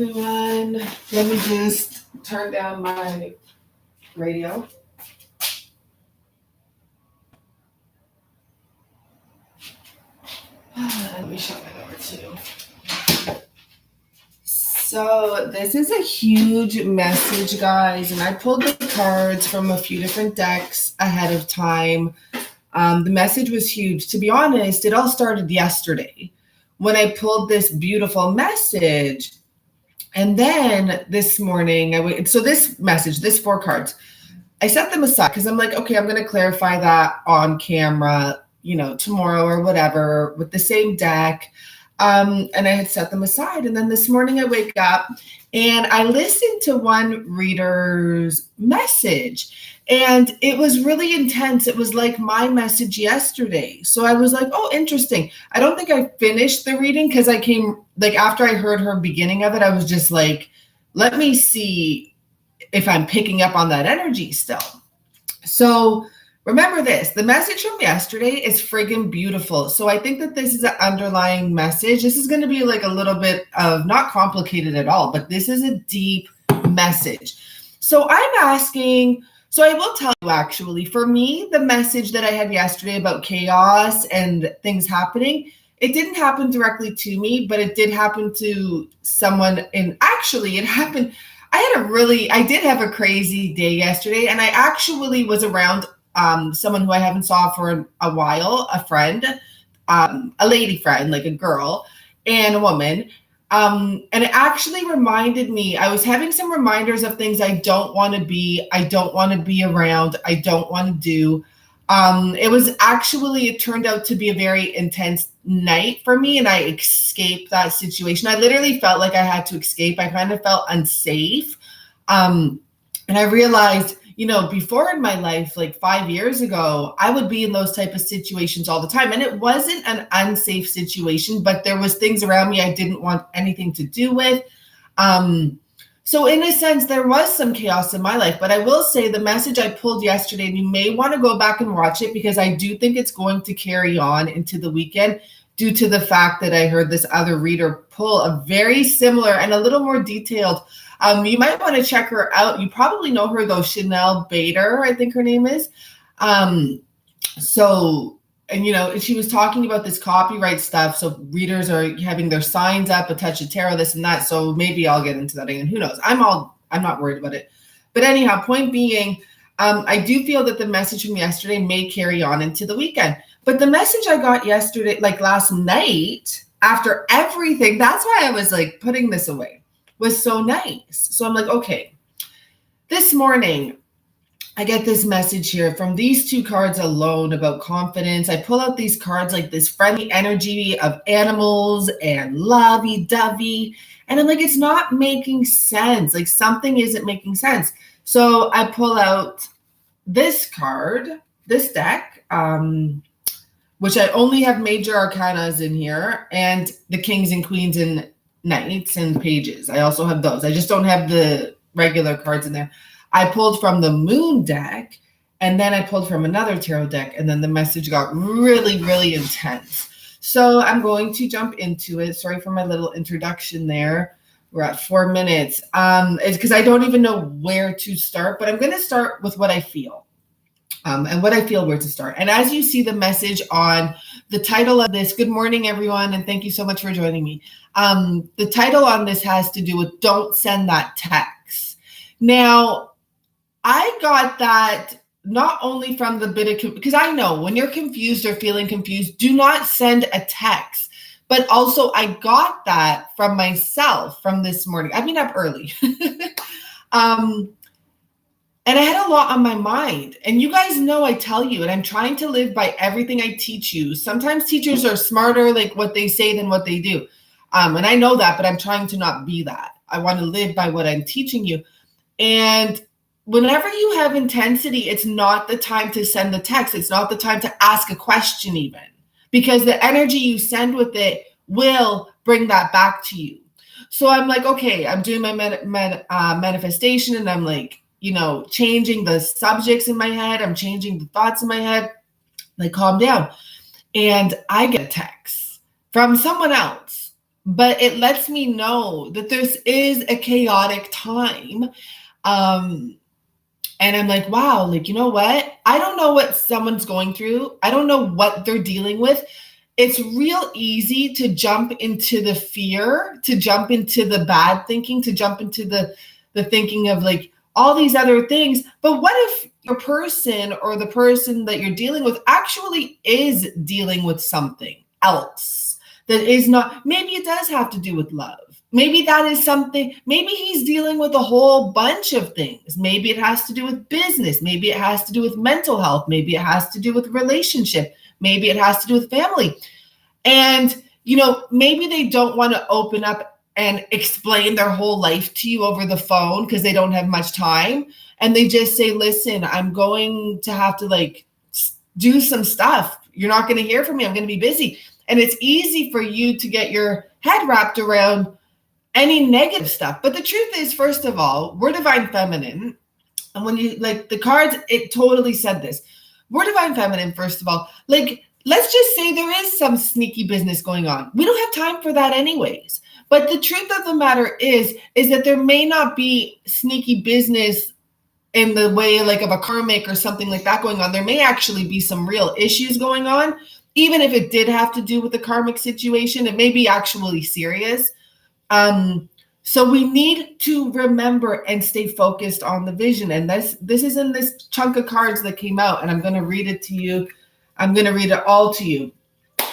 Everyone, let me just turn down my radio. Let me shut my door too. So this is a huge message, guys, and I pulled the cards from a few different decks ahead of time. The message was huge. To be honest, it all started yesterday when I pulled this beautiful message. And then this morning, so this message, this 4 cards, I set them aside because I'm like, okay, I'm going to clarify that on camera, tomorrow or whatever with the same deck. And I had set them aside. And then this morning I wake up and I listened to one reader's message and it was really intense. It was like my message yesterday. So I was like, oh, interesting. I don't think I finished the reading because I came after I heard her beginning of it, I was just like, let me see if I'm picking up on that energy still. So remember this, the message from yesterday is friggin' beautiful. So I think that this is an underlying message. This is going to be like a little bit of not complicated at all, but this is a deep message. So I'm asking, so I will tell you actually, for me, the message that I had yesterday about chaos and things happening, it didn't happen directly to me, but it did happen to someone. And actually it happened, I did have a crazy day yesterday, and I actually was around someone who I haven't saw for a while, a friend, a lady friend, like a girl and a woman. And it actually reminded me, I was having some reminders of things I don't want to be, I don't want to be around, I don't want to do. It turned out to be a very intense night for me, and I escaped that situation. I literally felt like I had to escape. I kind of felt unsafe. And I realized, before in my life, like 5 years ago, I would be in those type of situations all the time. And it wasn't an unsafe situation, but there was things around me I didn't want anything to do with. So in a sense, there was some chaos in my life, but I will say the message I pulled yesterday, and you may want to go back and watch it because I do think it's going to carry on into the weekend due to the fact that I heard this other reader pull a very similar and a little more detailed. You might want to check her out. You probably know her though, Chanel Bader, I think her name is. And she was talking about this copyright stuff. So readers are having their signs up, a touch of tarot, this and that. So maybe I'll get into that again. Who knows? I'm not worried about it. But anyhow, point being, I do feel that the message from yesterday may carry on into the weekend. But the message I got yesterday, like last night, after everything, that's why I was like putting this away, was so nice. So I'm like, okay, this morning, I get this message here from these 2 cards alone about confidence. I pull out these cards like this friendly energy of animals and lovey-dovey. And I'm like, it's not making sense. Like something isn't making sense. So I pull out this card, this deck, which I only have major arcanas in here, and the kings and queens and knights and pages. I also have those. I just don't have the regular cards in there. I pulled from the moon deck, and then I pulled from another tarot deck, and then the message got really, really intense. So I'm going to jump into it. Sorry for my little introduction there. We're at 4 minutes. It's because I don't even know where to start, but I'm going to start with what I feel. And what I feel where to start. And as you see the message on the title of this, good morning, everyone, and thank you so much for joining me. The title on this has to do with don't send that text. Now, I got that not only from the bit of, because I know when you're confused or feeling confused, do not send a text. But also I got that from myself from this morning. I've been up early. And I had a lot on my mind. And you guys know I tell you, and I'm trying to live by everything I teach you. Sometimes teachers are smarter, like what they say than what they do. And I know that, but I'm trying to not be that. I want to live by what I'm teaching you. And whenever you have intensity, it's not the time to send the text. It's not the time to ask a question even, because the energy you send with it will bring that back to you. So I'm like, okay, I'm doing my manifestation, and I'm like, changing the subjects in my head. I'm changing the thoughts in my head. Like, calm down. And I get a text from someone else but it lets me know that this is a chaotic time. And I'm like, wow, like, you know what? I don't know what someone's going through. I don't know what they're dealing with. It's real easy to jump into the fear, to jump into the bad thinking, to jump into the thinking of like all these other things. But what if your person or the person that you're dealing with actually is dealing with something else that is not, maybe it does have to do with love. Maybe that is something, maybe he's dealing with a whole bunch of things. Maybe it has to do with business. Maybe it has to do with mental health. Maybe it has to do with relationship. Maybe it has to do with family. And, you know, maybe they don't want to open up and explain their whole life to you over the phone because they don't have much time. And they just say, listen, I'm going to have to like do some stuff. You're not going to hear from me. I'm going to be busy. And it's easy for you to get your head wrapped around any negative stuff. But the truth is, first of all, we're divine feminine. And when you like the cards, it totally said this. We're divine feminine, first of all. Like, let's just say there is some sneaky business going on. We don't have time for that anyways. But the truth of the matter is that there may not be sneaky business in the way like of a karmic or something like that going on. There may actually be some real issues going on. Even if it did have to do with the karmic situation, it may be actually serious. So we need to remember and stay focused on the vision. And this is in this chunk of cards that came out, and I'm going to read it to you. I'm going to read it all to you.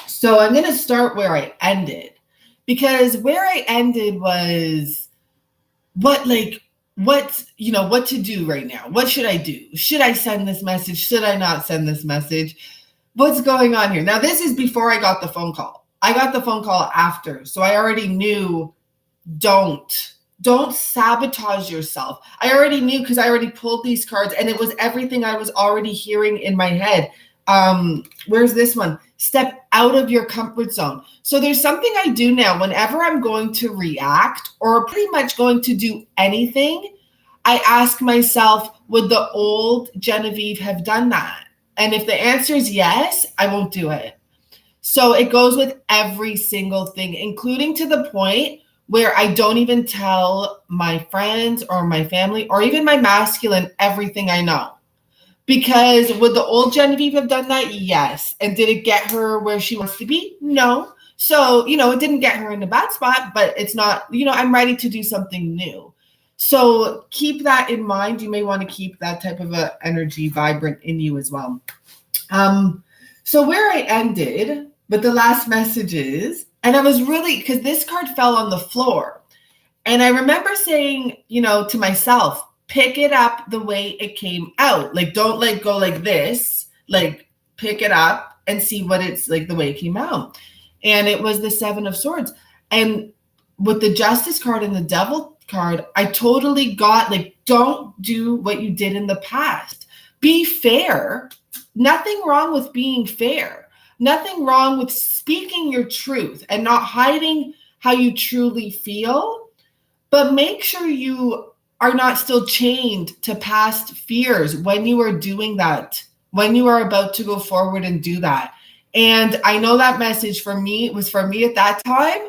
So I'm going to start where I ended, because where I ended was what to do right now. What should I do? Should I send this message? Should I not send this message? What's going on here? Now, this is before I got the phone call. I got the phone call after. So I already knew, don't sabotage yourself. I already knew because I already pulled these cards and it was everything I was already hearing in my head. Where's this one? Step out of your comfort zone. So there's something I do now whenever I'm going to react or pretty much going to do anything. I ask myself, would the old Genevieve have done that? And if the answer is yes, I won't do it. So it goes with every single thing, including to the point where I don't even tell my friends or my family or even my masculine everything I know. Because would the old Genevieve have done that? Yes. And did it get her where she wants to be? No. So, it didn't get her in a bad spot, but it's not, I'm ready to do something new. So keep that in mind. You may want to keep that type of a energy vibrant in you as well. So where I ended with the last messages, and I was really, because this card fell on the floor. And I remember saying, to myself, pick it up the way it came out. Like, don't let go like this. Like, pick it up and see what it's like the way it came out. And it was the Seven of Swords. And with the Justice card and the Devil card, I totally got like, don't do what you did in the past. Be fair. Nothing wrong with being fair. Nothing wrong with speaking your truth and not hiding how you truly feel. But make sure you are not still chained to past fears when you are doing that, when you are about to go forward and do that. And I know that message was for me at that time,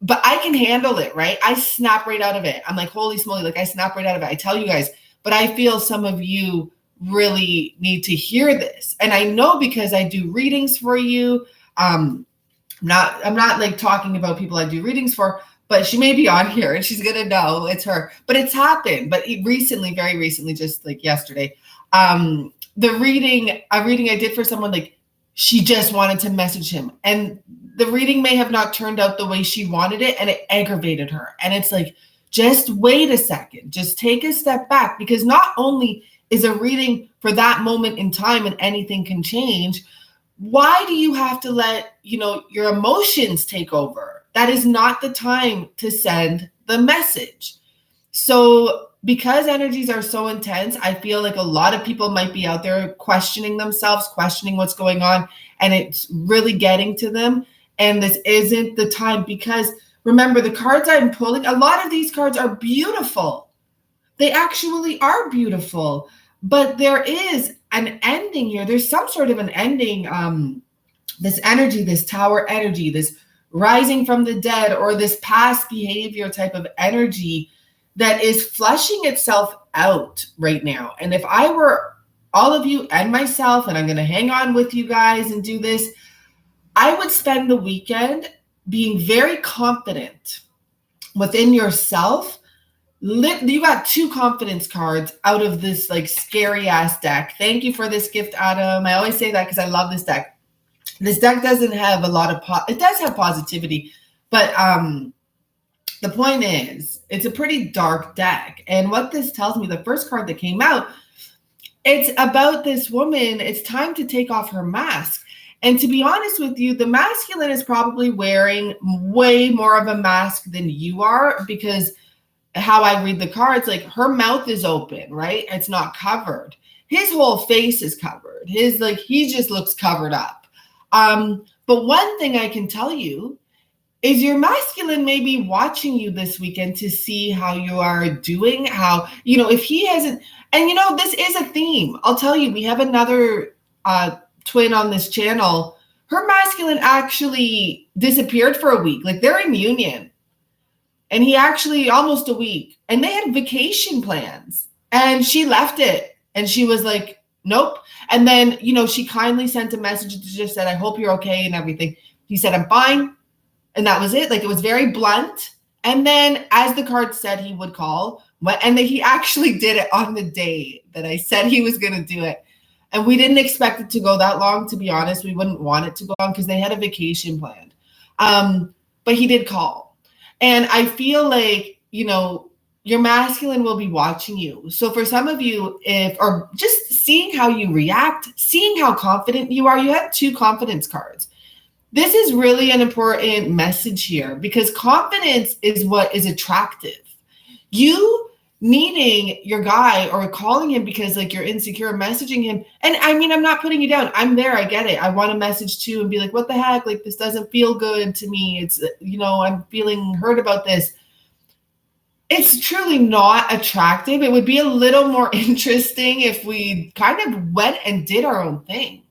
but I can handle it, right? I snap right out of it. I'm like, holy smoly, like I snap right out of it. I tell you guys, but I feel some of you really need to hear this. And I know because I do readings for you. I'm not like talking about people I do readings for, but she may be on here and she's going to know it's her, but it's happened. But recently, very recently, just like yesterday, a reading I did for someone, like she just wanted to message him and the reading may have not turned out the way she wanted it and it aggravated her. And it's like, just wait a second, just take a step back, because not only is a reading for that moment in time and anything can change, why do you have to let, your emotions take over? That is not the time to send the message. So because energies are so intense, I feel like a lot of people might be out there questioning themselves, questioning what's going on, and it's really getting to them. And this isn't the time, because remember, the cards I'm pulling, a lot of these cards are beautiful. They actually are beautiful, but there is an ending here. There's some sort of an ending. This energy, this Tower energy, this rising from the dead or this past behavior type of energy that is flushing itself out right now. And if I were all of you and myself, and I'm going to hang on with you guys and do this, I would spend the weekend being very confident within yourself. You got 2 confidence cards out of this like scary ass deck. Thank you for this gift, Adam. I always say that because I love this deck. This deck doesn't have a lot of it does have positivity, but the point is it's a pretty dark deck. And what this tells me, the first card that came out, it's about this woman. It's time to take off her mask. And to be honest with you, the masculine is probably wearing way more of a mask than you are, because how I read the cards, like her mouth is open, right? It's not covered. His whole face is covered. He just looks covered up. But one thing I can tell you is your masculine may be watching you this weekend to see how you are doing, how, if he hasn't, and this is a theme. I'll tell you, we have another twin on this channel. Her masculine actually disappeared for a week. Like they're in union. And he actually almost a week. And they had vacation plans. And she left it. And she was like, nope. And then, she kindly sent a message that just said, I hope you're okay and everything. He said, I'm fine. And that was it. Like it was very blunt. And then as the card said, he would call. And then he actually did it on the day that I said he was going to do it. And we didn't expect it to go that long, to be honest. We wouldn't want it to go long because they had a vacation planned. But he did call. And I feel like, your masculine will be watching you. So for some of you, or just seeing how you react, seeing how confident you are, you have 2 confidence cards. This is really an important message here because confidence is what is attractive. You needing your guy or calling him because like you're insecure, messaging him. And I mean, I'm not putting you down. I'm there. I get it. I want to message too and be like, what the heck? Like, this doesn't feel good to me. It's, I'm feeling hurt about this. It's truly not attractive. It would be a little more interesting if we kind of went and did our own thing.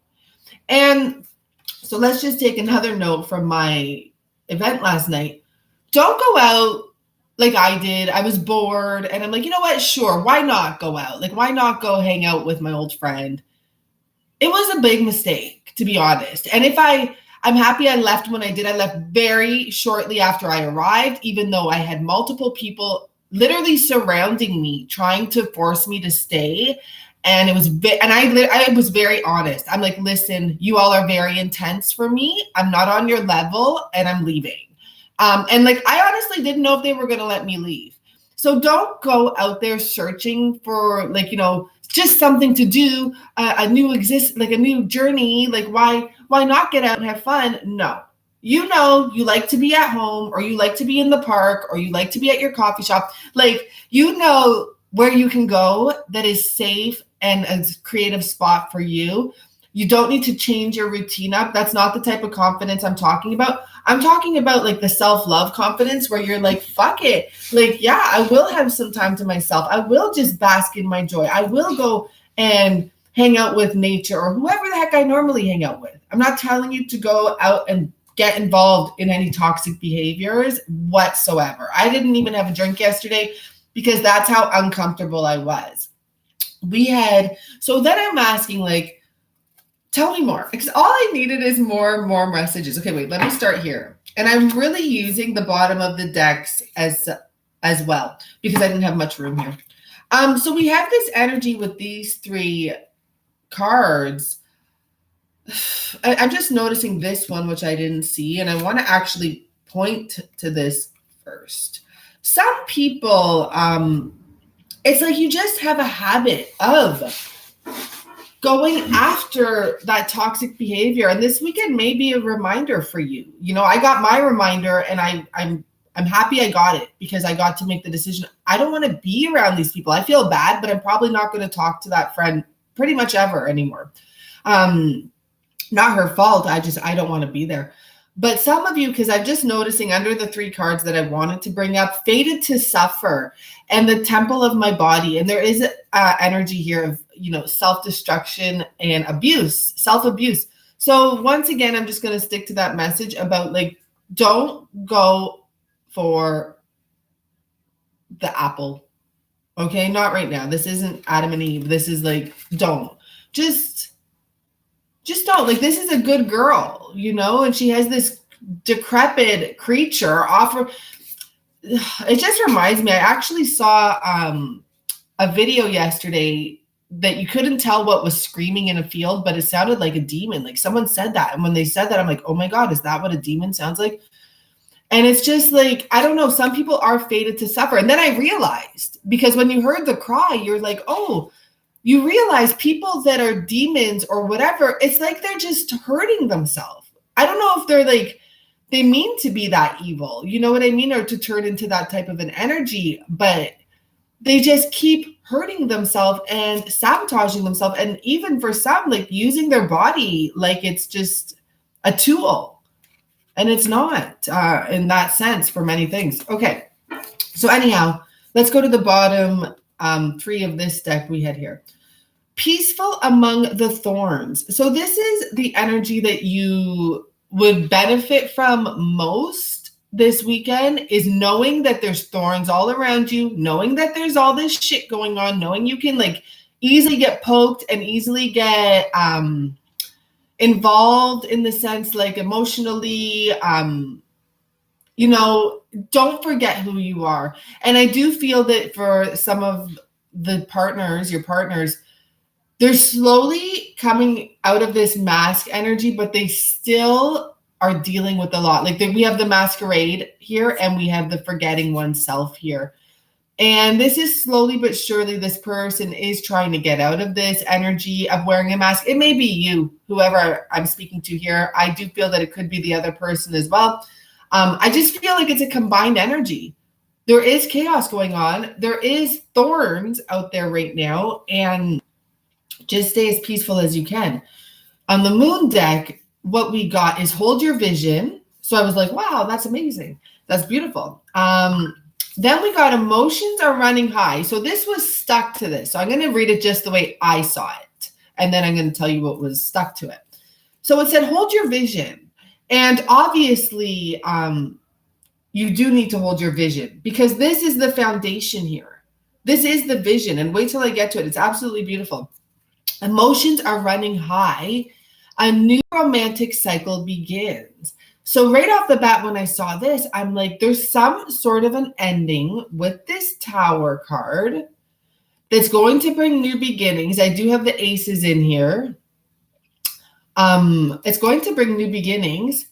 And so let's just take another note from my event last night. Don't go out like I did. I was bored and I'm like, you know what? Sure. Why not go out? Like, why not go hang out with my old friend? It was a big mistake, to be honest. And I'm happy I left when I did. I left very shortly after I arrived, even though I had multiple people literally surrounding me, trying to force me to stay. And it was, I was very honest. I'm like, listen, you all are very intense for me. I'm not on your level and I'm leaving. And like, I honestly didn't know if they were going to let me leave. So don't go out there searching for like, just something to do, a new journey. Like why not get out and have fun? No, you like to be at home or you like to be in the park or you like to be at your coffee shop. Like, where you can go that is safe and a creative spot for you. You don't need to change your routine up. That's not the type of confidence I'm talking about. I'm talking about like the self-love confidence where you're like, fuck it. Like, yeah, I will have some time to myself. I will just bask in my joy. I will go and hang out with nature or whoever the heck I normally hang out with. I'm not telling you to go out and get involved in any toxic behaviors whatsoever. I didn't even have a drink yesterday because that's how uncomfortable I was. So then I'm asking like, tell me more, because all I needed is more messages. Okay, wait, let me start here. And I'm really using the bottom of the decks as well, because I didn't have much room here. So we have this energy with these 3 cards. I'm just noticing this one, which I didn't see, and I want to actually point to this first. Some people, it's like you just have a habit of going after that toxic behavior. And this weekend may be a reminder for you. I got my reminder and I'm happy I got it because I got to make the decision. I don't want to be around these people. I feel bad, but I'm probably not going to talk to that friend pretty much ever anymore. Not her fault. I don't want to be there. But some of you, because I'm just noticing under the 3 cards that I wanted to bring up, fated to suffer and the temple of my body. And there is energy here of, self-destruction and abuse, self-abuse. So once again, I'm just going to stick to that message about like don't go for the apple. Okay, not right now. This isn't Adam and Eve. This is like, don't. Just don't. Like, this is a good girl, you know, and she has this decrepit creature offer. It just reminds me, I actually saw a video yesterday that you couldn't tell what was screaming in a field, but it sounded like a demon. Like, someone said that. And when they said that, I'm like, oh my God, is that what a demon sounds like? And it's just like, I don't know, some people are fated to suffer. And then I realized, because when you heard the cry, you're like, oh, you realize people that are demons or whatever, it's like they're just hurting themselves. I don't know if they're like, they mean to be that evil, you know what I mean? Or to turn into that type of an energy, but they just keep hurting themselves and sabotaging themselves. And even for some, like using their body like it's just a tool. And it's not in that sense for many things. Okay. So anyhow, let's go to the bottom 3 of this deck we had here. Peaceful among the thorns. So this is the energy that you would benefit from most this weekend, is knowing that there's thorns all around you, knowing that there's all this shit going on, knowing you can like easily get poked and easily get involved in the sense like emotionally, you know, don't forget who you are. And I do feel that for some of the partners, your partners, they're slowly coming out of this mask energy, but they still are dealing with a lot. Like we have the masquerade here and we have the forgetting oneself here. And this is slowly but surely, this person is trying to get out of this energy of wearing a mask. It may be you, whoever I'm speaking to here. I do feel that it could be the other person as well. I just feel like it's a combined energy. There is chaos going on. There is thorns out there right now. And just stay as peaceful as you can. On the moon deck, what we got is hold your vision. So I was like, wow, that's amazing. That's beautiful. Then we got emotions are running high. So this was stuck to this. So I'm going to read it just the way I saw it. And then I'm going to tell you what was stuck to it. So it said, hold your vision. And obviously, you do need to hold your vision because this is the foundation here. This is the vision. And wait till I get to it. It's absolutely beautiful. Emotions are running high. A new romantic cycle begins. So right off the bat, when I saw this, I'm like, there's some sort of an ending with this Tower card that's going to bring new beginnings. I do have the aces in here. It's going to bring new beginnings.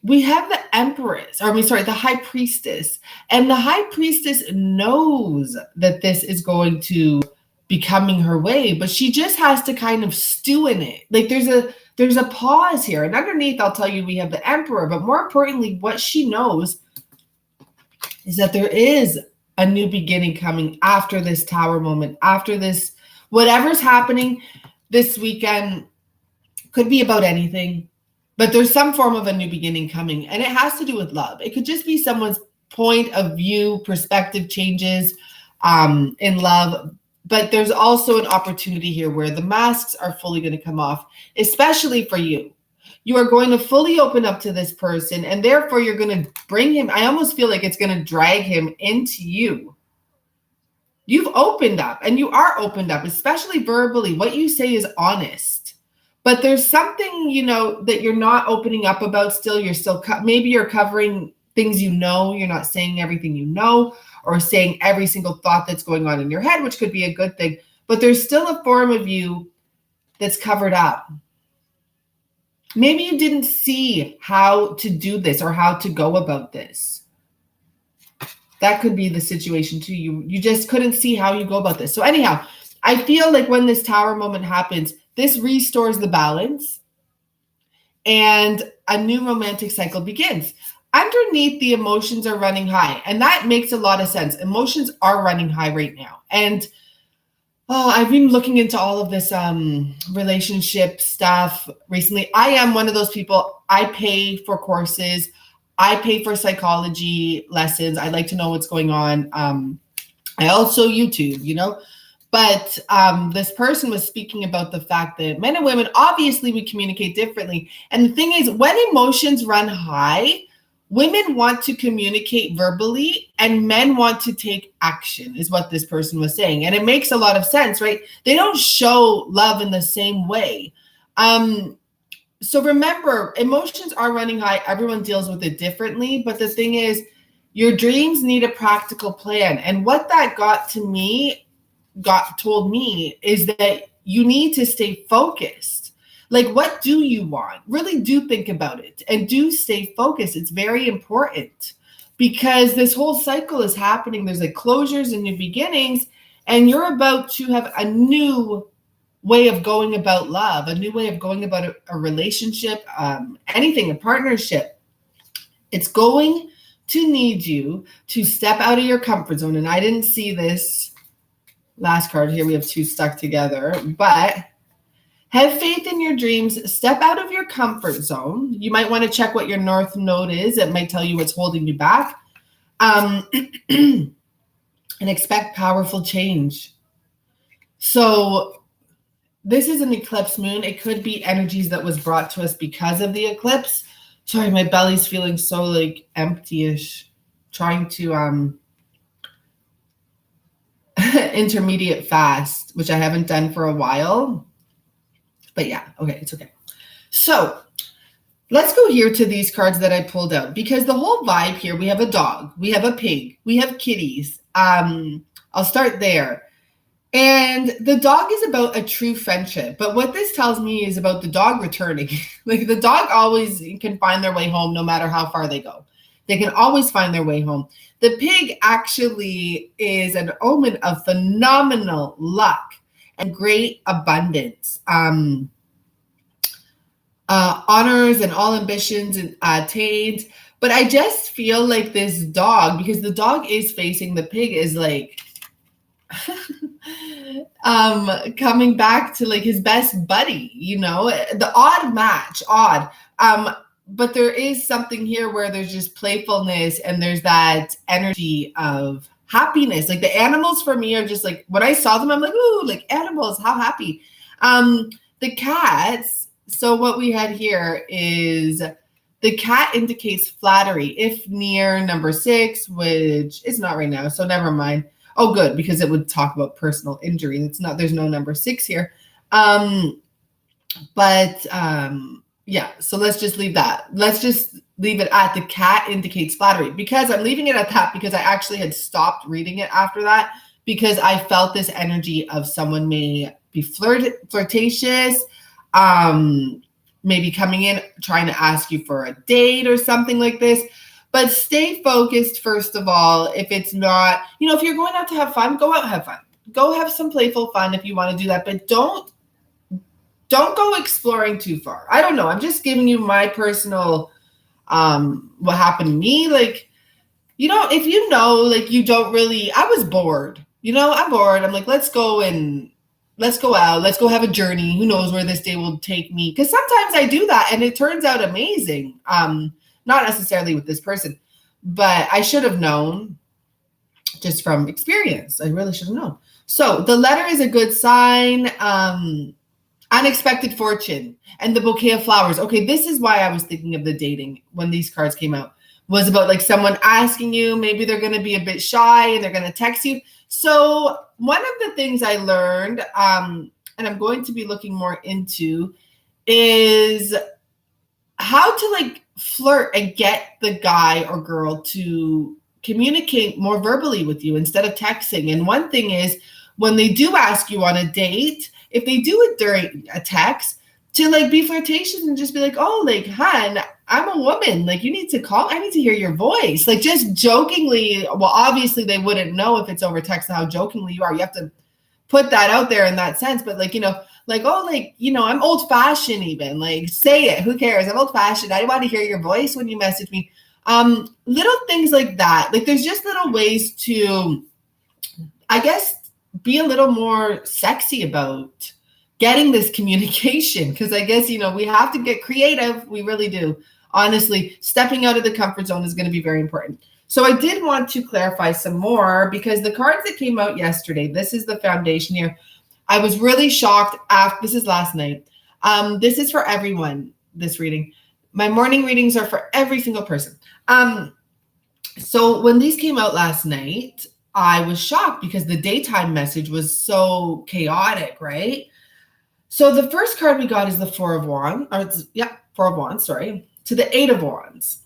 We have the the High Priestess. And the High Priestess knows that this is going to be coming her way, but she just has to kind of stew in it. Like there's a pause here. And underneath, I'll tell you, we have the Emperor. But more importantly, what she knows is that there is a new beginning coming after this Tower moment, after this, whatever's happening this weekend could be about anything, but there's some form of a new beginning coming. And it has to do with love. It could just be someone's point of view, perspective changes in love. But there's also an opportunity here where the masks are fully going to come off, especially for you. You are going to fully open up to this person, and therefore you're going to bring him. I almost feel like it's going to drag him into you. You've opened up, and you are opened up, especially verbally. What you say is honest. But there's something, you know, that you're not opening up about still. You're still, maybe you're covering things you know. You're not saying everything you know, or saying every single thought that's going on in your head, which could be a good thing. But there's still a form of you that's covered up. Maybe you didn't see how to do this or how to go about this. That could be the situation too. You just couldn't see how you go about this. So anyhow, I feel like when this Tower moment happens, this restores the balance and a new romantic cycle begins. Underneath, the emotions are running high. And that makes a lot of sense. Emotions are running high right now. And I've been looking into all of this relationship stuff recently. I am one of those people. I pay for courses. I pay for psychology lessons. I like to know what's going on. I also YouTube, you know. But this person was speaking about the fact that men and women, obviously we communicate differently. And the thing is, when emotions run high, women want to communicate verbally and men want to take action, is what this person was saying. And it makes a lot of sense, right? They don't show love in the same way. So remember, emotions are running high. Everyone deals with it differently. But the thing is, your dreams need a practical plan. And what that told me is that you need to stay focused. Like, what do you want? Really do think about it and do stay focused. It's very important because this whole cycle is happening. There's like closures and new beginnings, and you're about to have a new way of going about love, a new way of going about a relationship, anything, a partnership. It's going to need you to step out of your comfort zone. And I didn't see this last card here. We have two stuck together, but have faith in your dreams. Step out of your comfort zone. You might want to check what your North Node is. It might tell you what's holding you back. And expect powerful change. So this is an eclipse moon. It could be energies that was brought to us because of the eclipse. Sorry, my belly's feeling so like empty-ish. Trying to intermediate fast, which I haven't done for a while. But yeah, okay, it's okay. So let's go here to these cards that I pulled out, because the whole vibe here, we have a dog, we have a pig, we have kitties. I'll start there. And the dog is about a true friendship. But what this tells me is about the dog returning. Like, the dog always can find their way home no matter how far they go. They can always find their way home. The pig actually is an omen of phenomenal luck and great abundance. Honors and all ambitions attained. But I just feel like this dog, because the dog is facing the pig, is like coming back to like his best buddy, you know, the odd match, but there is something here where there's just playfulness and there's that energy of happiness. Like, the animals for me are just like, when I saw them, I'm like, ooh, like animals, how happy. The cats, so what we had here is the cat indicates flattery if near number 6, which is not right now, so never mind. Oh, good, because it would talk about personal injury. It's not, there's no number 6 here. Yeah, so let's just leave that. Let's just leave it at the cat indicates flattery, because I'm leaving it at that because I actually had stopped reading it after that, because I felt this energy of someone may be flirtatious, maybe coming in, trying to ask you for a date or something like this. But stay focused, first of all. If it's not, you know, if you're going out to have fun, go out and have fun. Go have some playful fun if you want to do that. But don't go exploring too far. I don't know. I'm just giving you my personal, what happened to me. Like, you know, if you know, like, you don't really, I was bored. You know, I'm bored. I'm like, let's go out. Let's go have a journey. Who knows where this day will take me? Because sometimes I do that and it turns out amazing. Not necessarily with this person, but I should have known just from experience. I really should have known. So the letter is a good sign. Unexpected fortune and the bouquet of flowers. Okay, this is why I was thinking of the dating when these cards came out, was about like someone asking you, maybe they're going to be a bit shy and they're going to text you. So one of the things I learned, and I'm going to be looking more into, is how to like flirt and get the guy or girl to communicate more verbally with you instead of texting. And one thing is, when they do ask you on a date, if they do it during a text, to like be flirtatious and just be like, oh, like, hun, I'm a woman. Like, you need to call. I need to hear your voice. Like, just jokingly. Well, obviously they wouldn't know if it's over text how jokingly you are. You have to put that out there in that sense. But like, you know, like, oh, like, you know, I'm old fashioned even. Like, say it. Who cares? I'm old fashioned. I want to hear your voice when you message me. Little things like that. Like, there's just little ways to, I guess, be a little more sexy about getting this communication, because I guess, you know, we have to get creative. We really do. Honestly, stepping out of the comfort zone is going to be very important. So I did want to clarify some more, because the cards that came out yesterday, this is the foundation here. I was really shocked after, this is last night. This is for everyone, this reading. My morning readings are for every single person. So when these came out last night, I was shocked because the daytime message was so chaotic, right? So the first card we got is the Four of Wands, Four of Wands, sorry, to the Eight of Wands.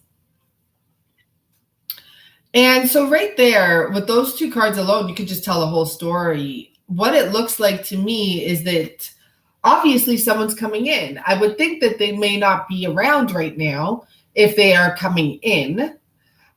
And so right there, with those two cards alone, you could just tell a whole story. What it looks like to me is that obviously someone's coming in. I would think that they may not be around right now if they are coming in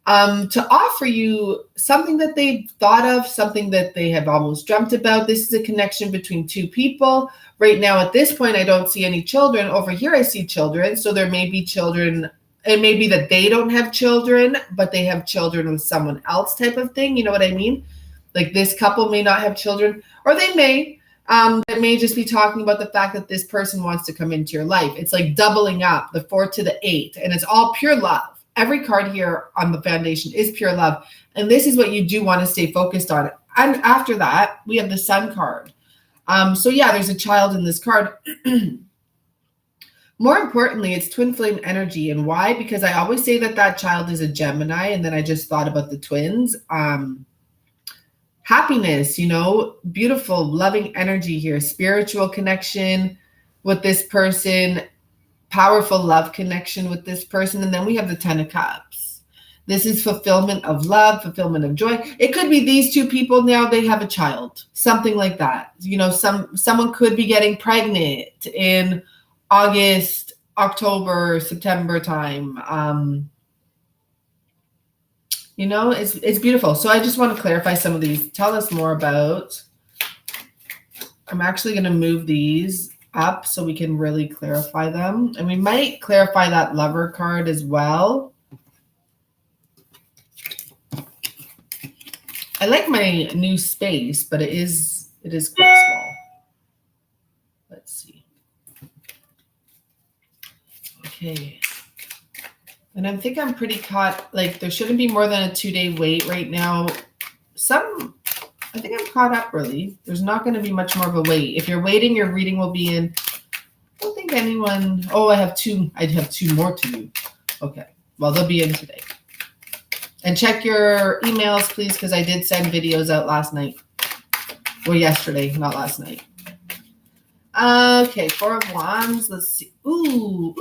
to offer you something that they've thought of, something that they have almost dreamt about. This is a connection between two people. Right now, at this point, I don't see any children. Over here, I see children. So there may be children. It may be that they don't have children, but they have children with someone else type of thing. You know what I mean? Like this couple may not have children, or they may. It may just be talking about the fact that this person wants to come into your life. It's like doubling up the 4 to the 8, and it's all pure love. Every card here on the foundation is pure love. And this is what you do want to stay focused on. And after that, we have the Sun card. So yeah, there's a child in this card. More importantly, it's twin flame energy. And why? Because I always say that that child is a Gemini. And then I just thought about the twins. Happiness, you know, beautiful, loving energy here. Spiritual connection with this person. Powerful love connection with this person. And then we have the Ten of Cups. This is fulfillment of love, fulfillment of joy. It could be these two people now, they have a child, something like that. You know, someone could be getting pregnant in August, October, September time. You know, it's beautiful. So I just want to clarify some of these. Tell us more about, I'm actually going to move these up so we can really clarify them. And we might clarify that Lover card as well. I like my new space, but it is quite small. Let's see. Okay. And I think I'm pretty caught, like there shouldn't be more than a 2-day wait right now. I think I'm caught up really. There's not going to be much more of a wait. If you're waiting, your reading will be in. I don't think anyone, I have two more to do. Okay. Well, they'll be in today. And check your emails, please, because I did send videos out last night. Or yesterday, not last night. Okay, Four of Wands. Let's see. Ooh.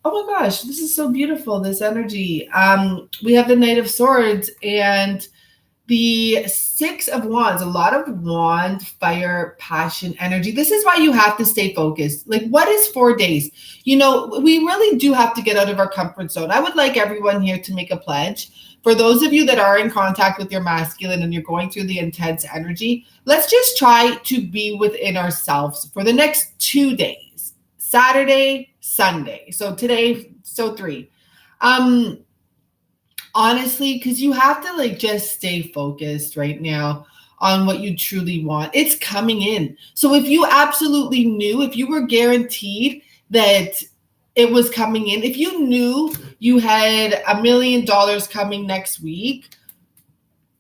Oh my gosh, this is so beautiful, this energy. We have the Knight of Swords and the Six of Wands. A lot of wand, fire, passion, energy. This is why you have to stay focused. Like, what is 4 days? You know, we really do have to get out of our comfort zone. I would like everyone here to make a pledge. For those of you that are in contact with your masculine and you're going through the intense energy, let's just try to be within ourselves for the next 2 days. Saturday, Sunday. So today, 3. Honestly, because you have to like just stay focused right now on what you truly want. It's coming in. So if you absolutely knew, if you were guaranteed that it was coming in, if you knew you had $1 million coming next week,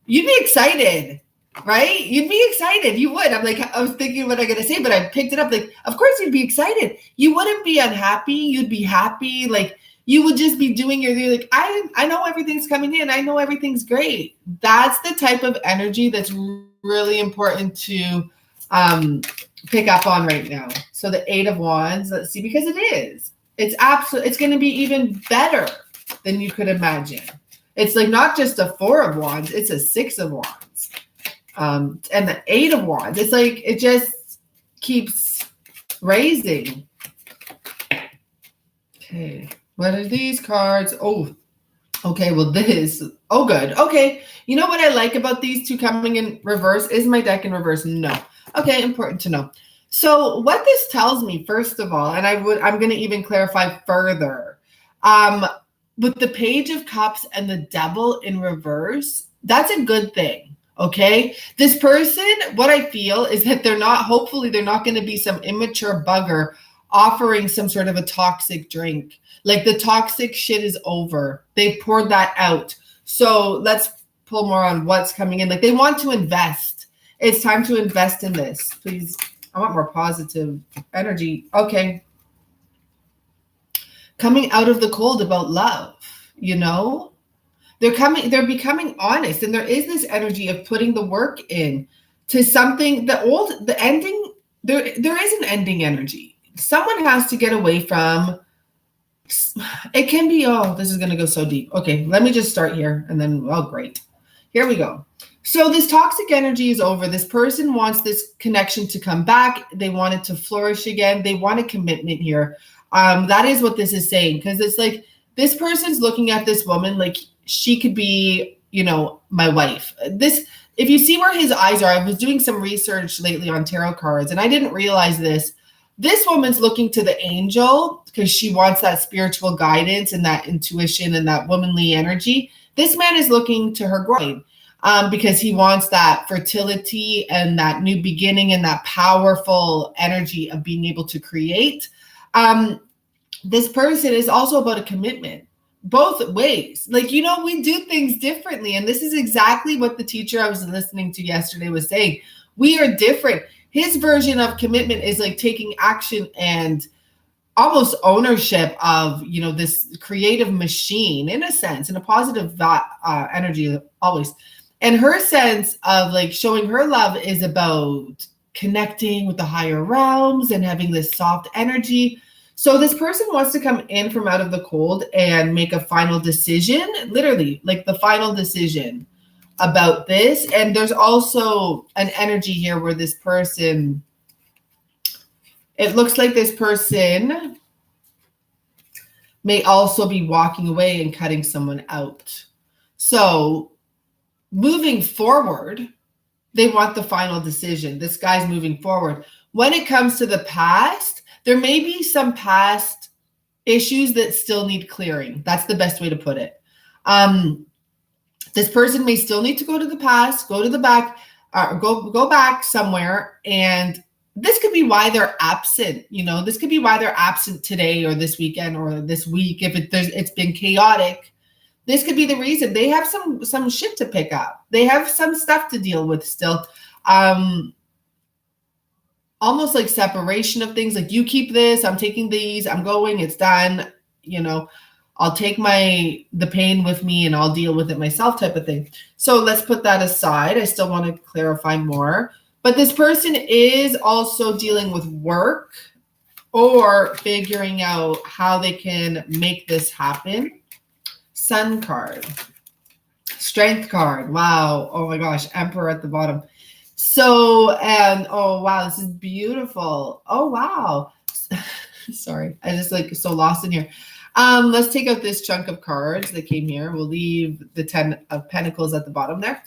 you'd be excited, right? You'd be excited. You would. I was thinking what I'm going to say, but I picked it up. Like, of course you'd be excited. You wouldn't be unhappy. You'd be happy. Like, you would just be doing you're like, I know everything's coming in. I know everything's great. That's the type of energy that's really important to pick up on right now. So the Eight of Wands, let's see, because it is. It's going to be even better than you could imagine. It's like not just a Four of Wands, it's a Six of Wands. And the Eight of Wands, it's like it just keeps raising. Okay. What are these cards? Oh, okay. Well, this. Oh, good. Okay. You know what I like about these two coming in reverse? Is my deck in reverse? No. Okay. Important to know. So what this tells me, first of all, and I'm going to even clarify further, with the Page of Cups and the Devil in reverse, that's a good thing. Okay. This person, what I feel is that hopefully they're not going to be some immature bugger offering some sort of a toxic drink. Like the toxic shit is over. They poured that out. So let's pull more on what's coming in. Like they want to invest. It's time to invest in this. Please. I want more positive energy. Okay. coming out of the cold about love, you know? They're becoming honest, and there is this energy of putting the work in to something. The ending, there is an ending energy. Someone has to get away from. It can be, oh, this is going to go so deep. Okay, let me just start here, and then, oh, great. Here we go. So this toxic energy is over. This person wants this connection to come back. They want it to flourish again. They want a commitment here. That is what this is saying, because it's like this person's looking at this woman like she could be, you know, my wife. If you see where his eyes are, I was doing some research lately on tarot cards, and I didn't realize this. This woman's looking to the angel because she wants that spiritual guidance and that intuition and that womanly energy. This man is looking to her groin because he wants that fertility and that new beginning and that powerful energy of being able to create. This person is also about a commitment both ways. Like, you know, we do things differently. And this is exactly what the teacher I was listening to yesterday was saying. We are different. His version of commitment is like taking action and almost ownership of, you know, this creative machine in a sense, in a positive energy always. And her sense of like showing her love is about connecting with the higher realms and having this soft energy. So this person wants to come in from out of the cold and make a final decision, literally like the final decision about this. And there's also an energy here where this person, it looks like this person may also be walking away and cutting someone out. So moving forward, they want the final decision. This guy's moving forward. When it comes to the past, there may be some past issues that still need clearing. That's the best way to put it. This person may still need to go to the past, go to the back, go back somewhere. And this could be why they're absent. You know, this could be why they're absent today or this weekend or this week. If it's been chaotic, this could be the reason. They have some shit to pick up. They have some stuff to deal with still. Almost like separation of things. Like, you keep this, I'm taking these, I'm going, it's done. You know, I'll take the pain with me and I'll deal with it myself type of thing. So let's put that aside. I still want to clarify more. But this person is also dealing with work or figuring out how they can make this happen. Sun card. Strength card. Wow. Oh my gosh. Emperor at the bottom. So, and oh wow, this is beautiful. Oh wow. Sorry. I just like so lost in here. Let's take out this chunk of cards that came here. We'll leave the 10 of Pentacles at the bottom there.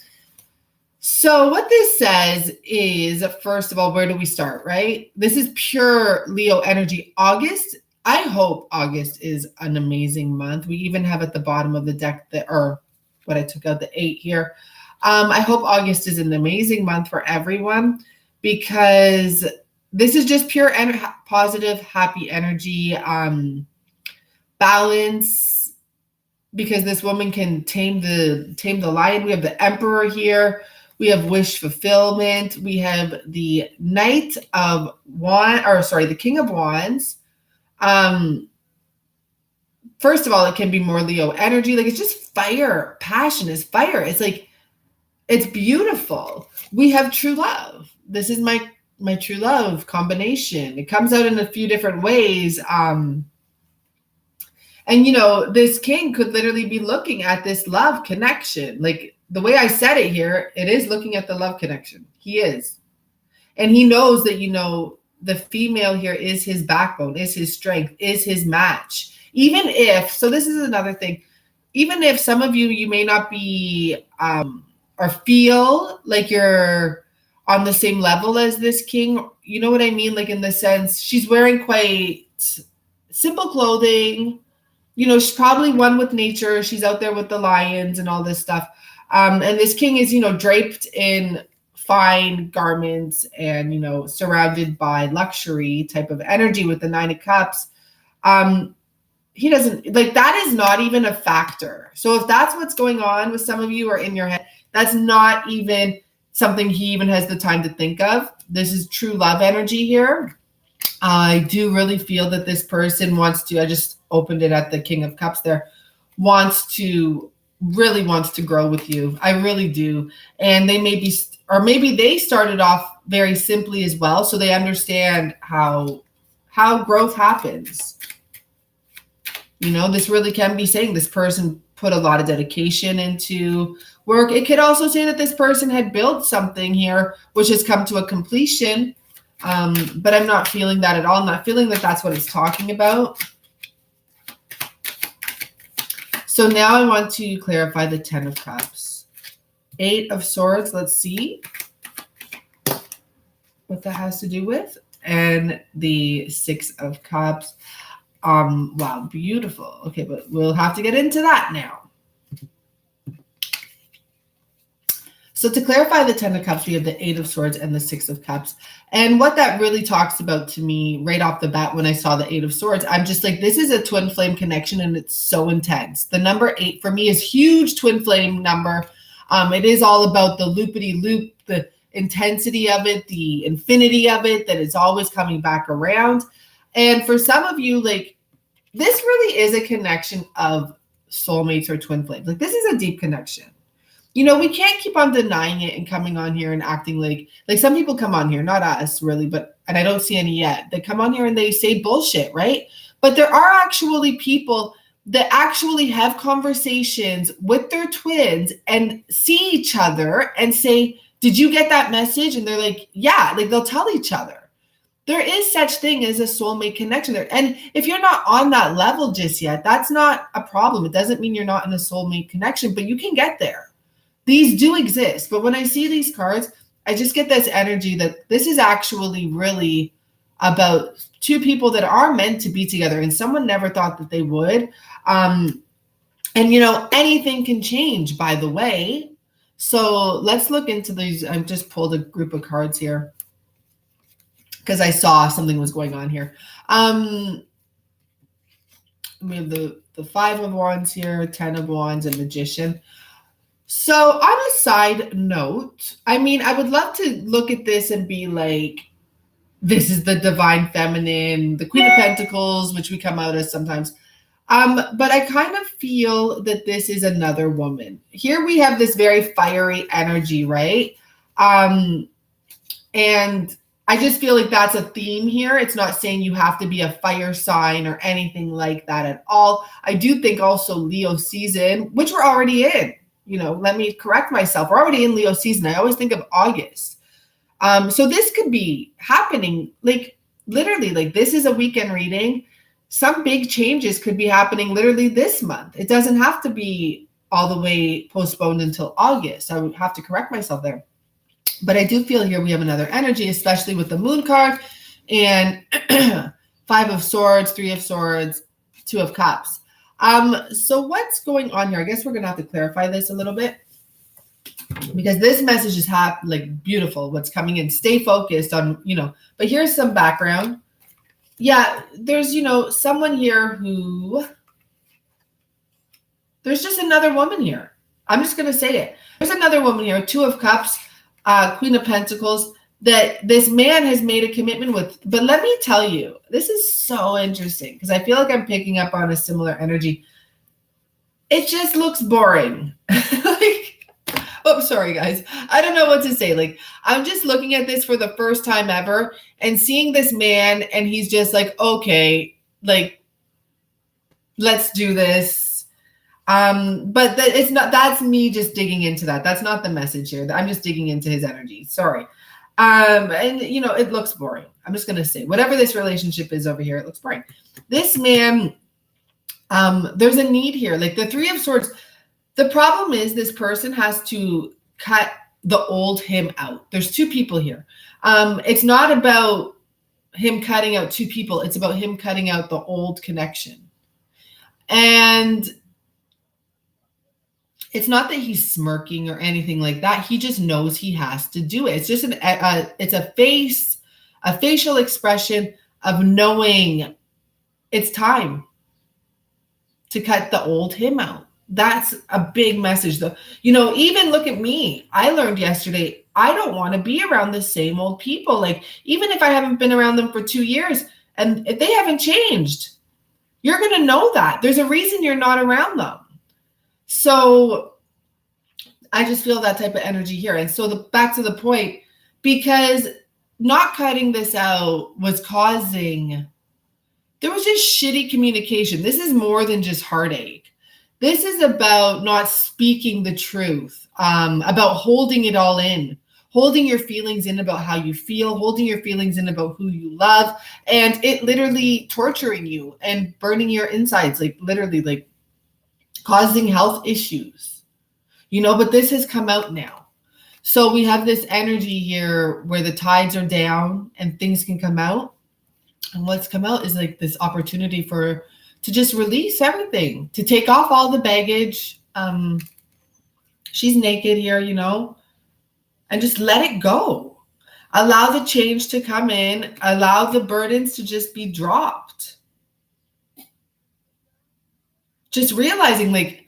So what this says is, first of all, where do we start, right? This is pure Leo energy. August. I hope August is an amazing month. We even have at the bottom of the deck what I took out, the 8 here. I hope August is an amazing month for everyone, because this is just pure positive, happy energy, balance, because this woman can tame the lion. We have the Emperor here. We have wish fulfillment. We have the Knight of Wands, the King of Wands. First of all, it can be more Leo energy. Like, it's just fire. Passion is fire. It's like, it's beautiful. We have true love. This is my true love combination. It comes out in a few different ways. And, you know, this king could literally be looking at this love connection. Like, the way I said it here, it is looking at the love connection. He is. And he knows that, you know, the female here is his backbone, is his strength, is his match. Even if, so this is another thing, even if some of you may not be, or feel like you're on the same level as this king, you know what I mean? Like, in the sense, she's wearing quite simple clothing. You know, she's probably one with nature. She's out there with the lions and all this stuff. And this king is, you know, draped in fine garments and, you know, surrounded by luxury type of energy with the 9 of Cups. He doesn't, like, that is not even a factor. So if that's what's going on with some of you or in your head, that's not even something he even has the time to think of. This is true love energy here. I do really feel that this person wants to, opened it at the King of Cups there, really wants to grow with you. I really do. And they maybe they started off very simply as well, so they understand how growth happens. This really can be saying this person put a lot of dedication into work. It could also say that this person had built something here, which has come to a completion. But I'm not feeling that at all. I'm not feeling that that's what it's talking about. So now I want to clarify the 10 of Cups. 8 of Swords, let's see what that has to do with. And the 6 of Cups. Wow, beautiful. Okay, but we'll have to get into that now. So to clarify the 10 of Cups, we have the 8 of Swords and the 6 of Cups. And what that really talks about to me right off the bat when I saw the 8 of Swords, I'm just like, this is a twin flame connection and it's so intense. The number 8 for me is huge twin flame number. It is all about the loopity-loop, the intensity of it, the infinity of it, that is always coming back around. And for some of you, like, this really is a connection of soulmates or twin flames. Like, this is a deep connection. We can't keep on denying it and coming on here and acting like some people come on here, not us really, and I don't see any yet. They come on here and they say bullshit, right? But there are actually people that actually have conversations with their twins and see each other and say, did you get that message? And they're like, yeah, like they'll tell each other. There is such thing as a soulmate connection there. And if you're not on that level just yet, that's not a problem. It doesn't mean you're not in a soulmate connection, but you can get there. These do exist, but when I see these cards, I just get this energy that this is actually really about two people that are meant to be together, and someone never thought that they would. And, anything can change, by the way. So let's look into these. I've just pulled a group of cards here because I saw something was going on here. We have the 5 of Wands here, 10 of Wands, and Magician. So on a side note, I would love to look at this and be like, this is the divine feminine, the Queen of Pentacles, which we come out as sometimes. But I kind of feel that this is another woman. Here we have this very fiery energy, right? And I just feel like that's a theme here. It's not saying you have to be a fire sign or anything like that at all. I do think also Leo season, which we're already in. Let me correct myself. We're already in Leo season. I always think of August. So this could be happening, like literally, like this is a weekend reading. Some big changes could be happening literally this month. It doesn't have to be all the way postponed until August. I would have to correct myself there. But I do feel here we have another energy, especially with the Moon card and 5 of Swords, 3 of Swords, 2 of Cups. So what's going on here? I guess we're going to have to clarify this a little bit because this message is beautiful. What's coming in, stay focused on, but here's some background. Yeah. There's, someone here there's just another woman here. I'm just going to say it. There's another woman here, 2 of Cups, Queen of Pentacles, that this man has made a commitment with. But let me tell you, this is so interesting because I feel like I'm picking up on a similar energy. It just looks boring. Sorry, guys. I don't know what to say. I'm just looking at this for the first time ever and seeing this man, and he's just like, okay, let's do this. But it's not, that's me just digging into that. That's not the message here. I'm just digging into his energy. Sorry. And it looks boring. I'm just going to say whatever this relationship is over here, it looks boring. This man, there's a need here. Like the 3 of Swords, the problem is this person has to cut the old him out. There's 2 people here. It's not about him cutting out 2 people. It's about him cutting out the old connection. And it's not that he's smirking or anything like that. He just knows he has to do it. It's just it's a facial expression of knowing it's time to cut the old him out. That's a big message though. Even look at me. I learned yesterday, I don't want to be around the same old people. Like even if I haven't been around them for 2 years and if they haven't changed, You're going to know that. There's a reason you're not around them. So I just feel that type of energy here. And so back to the point, because not cutting this out was causing, there was just shitty communication. This is more than just heartache. This is about not speaking the truth, about holding it all in, holding your feelings in about how you feel, holding your feelings in about who you love, and it literally torturing you and burning your insides, like literally like causing health issues, but this has come out now. So we have this energy here where the tides are down and things can come out. And what's come out is like this opportunity to just release everything, to take off all the baggage. She's naked here, and just let it go. Allow the change to come in. Allow the burdens to just be dropped. Just realizing, like,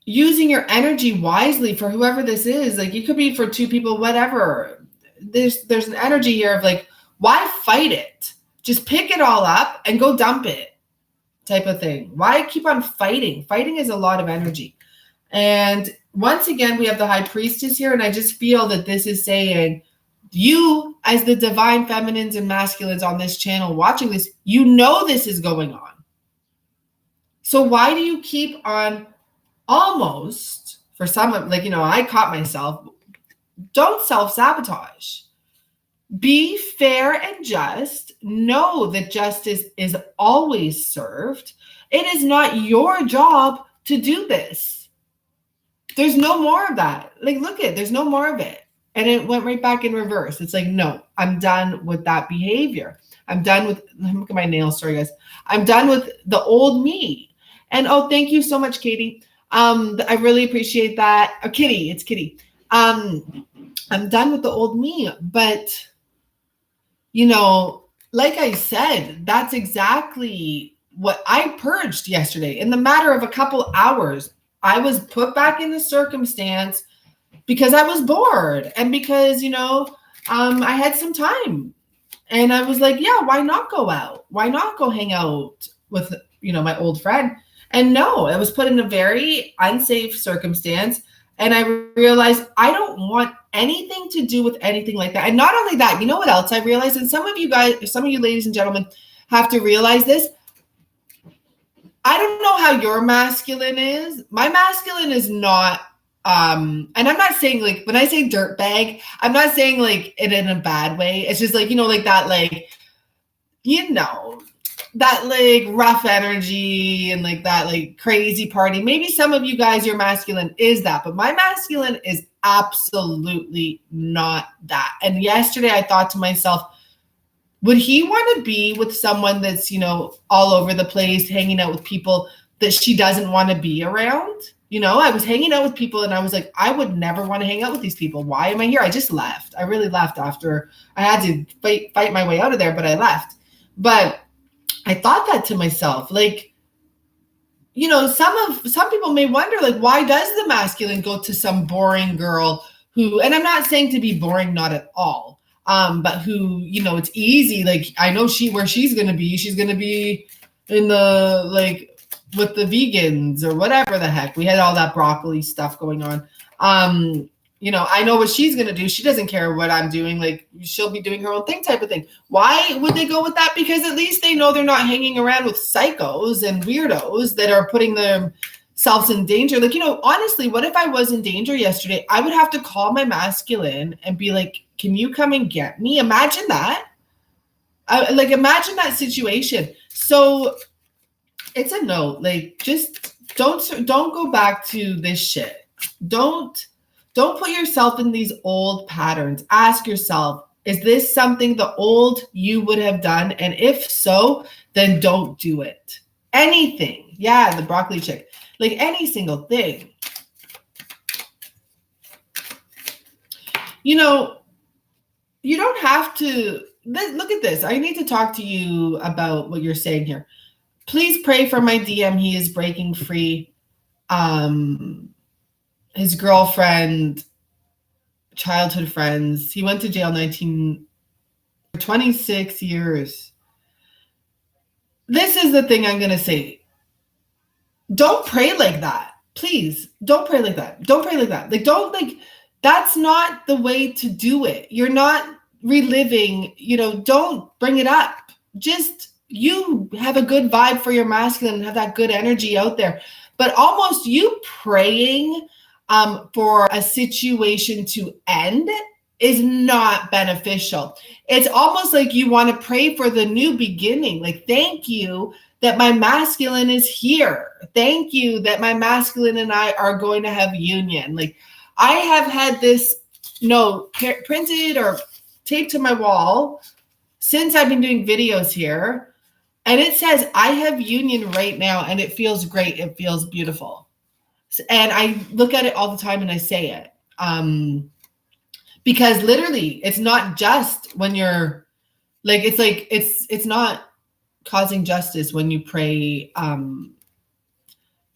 using your energy wisely for whoever this is. Like, you could be for two people, whatever. There's an energy here of like, why fight it? Just pick it all up and go dump it, type of thing. Why keep on fighting? Fighting is a lot of energy. And once again, we have the high priestess here. And I just feel that this is saying, you as the divine feminines and masculines on this channel watching this, this is going on. So why do you keep on almost, for some, like, I caught myself, don't self-sabotage. Be fair and just. Know that justice is always served. It is not your job to do this. There's no more of that. Like, there's no more of it. And it went right back in reverse. It's like, no, I'm done with that behavior. I'm done with, look at my nails, sorry guys. I'm done with the old me. And thank you so much, Katie. I really appreciate that. Kitty, it's Kitty. I'm done with the old me, but like I said, that's exactly what I purged yesterday. In the matter of a couple hours, I was put back in the circumstance because I was bored and because, I had some time and I was like, yeah, why not go out? Why not go hang out with, my old friend? And no, I was put in a very unsafe circumstance. And I realized I don't want anything to do with anything like that. And not only that, you know what else I realized? And some of you ladies and gentlemen have to realize this. I don't know how your masculine is. My masculine is not, and I'm not saying like, when I say dirtbag, I'm not saying like it in a bad way. It's just like, like that, like, that like rough energy and like that like crazy party. Maybe some of you guys, your masculine is that, but my masculine is absolutely not that. And yesterday I thought to myself, would he want to be with someone that's, all over the place, hanging out with people that she doesn't want to be around? I was hanging out with people and I was like, I would never want to hang out with these people. Why am I here? I just left. I really left after I had to fight my way out of there, but I left. But I thought that to myself, like, some people may wonder, like, why does the masculine go to some boring girl who, and I'm not saying to be boring, not at all, but who, it's easy. Like, I know where she's going to be in the, like, with the vegans or whatever the heck. We had all that broccoli stuff going on. I know what she's going to do. She doesn't care what I'm doing. Like, she'll be doing her own thing type of thing. Why would they go with that? Because at least they know they're not hanging around with psychos and weirdos that are putting themselves in danger. Like, honestly, what if I was in danger yesterday? I would have to call my masculine and be like, can you come and get me? Imagine that. Imagine that situation. So it's a no. Like, just don't go back to this shit. Don't put yourself in these old patterns. Ask yourself, is this something the old you would have done? And if so, then don't do it. Anything. Yeah, the broccoli chick. Like, any single thing. You don't have to. Look at this. I need to talk to you about what you're saying here. Please pray for my DM. He is breaking free. His girlfriend, childhood friends. He went to jail 26 years. this is the thing I'm going to say. Don't pray like that. Please don't pray like that. Don't pray like that. Like, don't like, that's not the way to do it. You're not reliving, don't bring it up. Just you have a good vibe for your masculine and have that good energy out there. But almost you praying for a situation to end is not beneficial. It's almost like you want to pray for the new beginning. Like, thank you that my masculine is here. Thank you that my masculine and I are going to have union. Like, I have had this note printed or taped to my wall since I've been doing videos here. And it says, I have union right now, and it feels great. It feels beautiful. And I look at it all the time and I say it. Because literally, it's not just when you're like, it's not causing justice when you pray,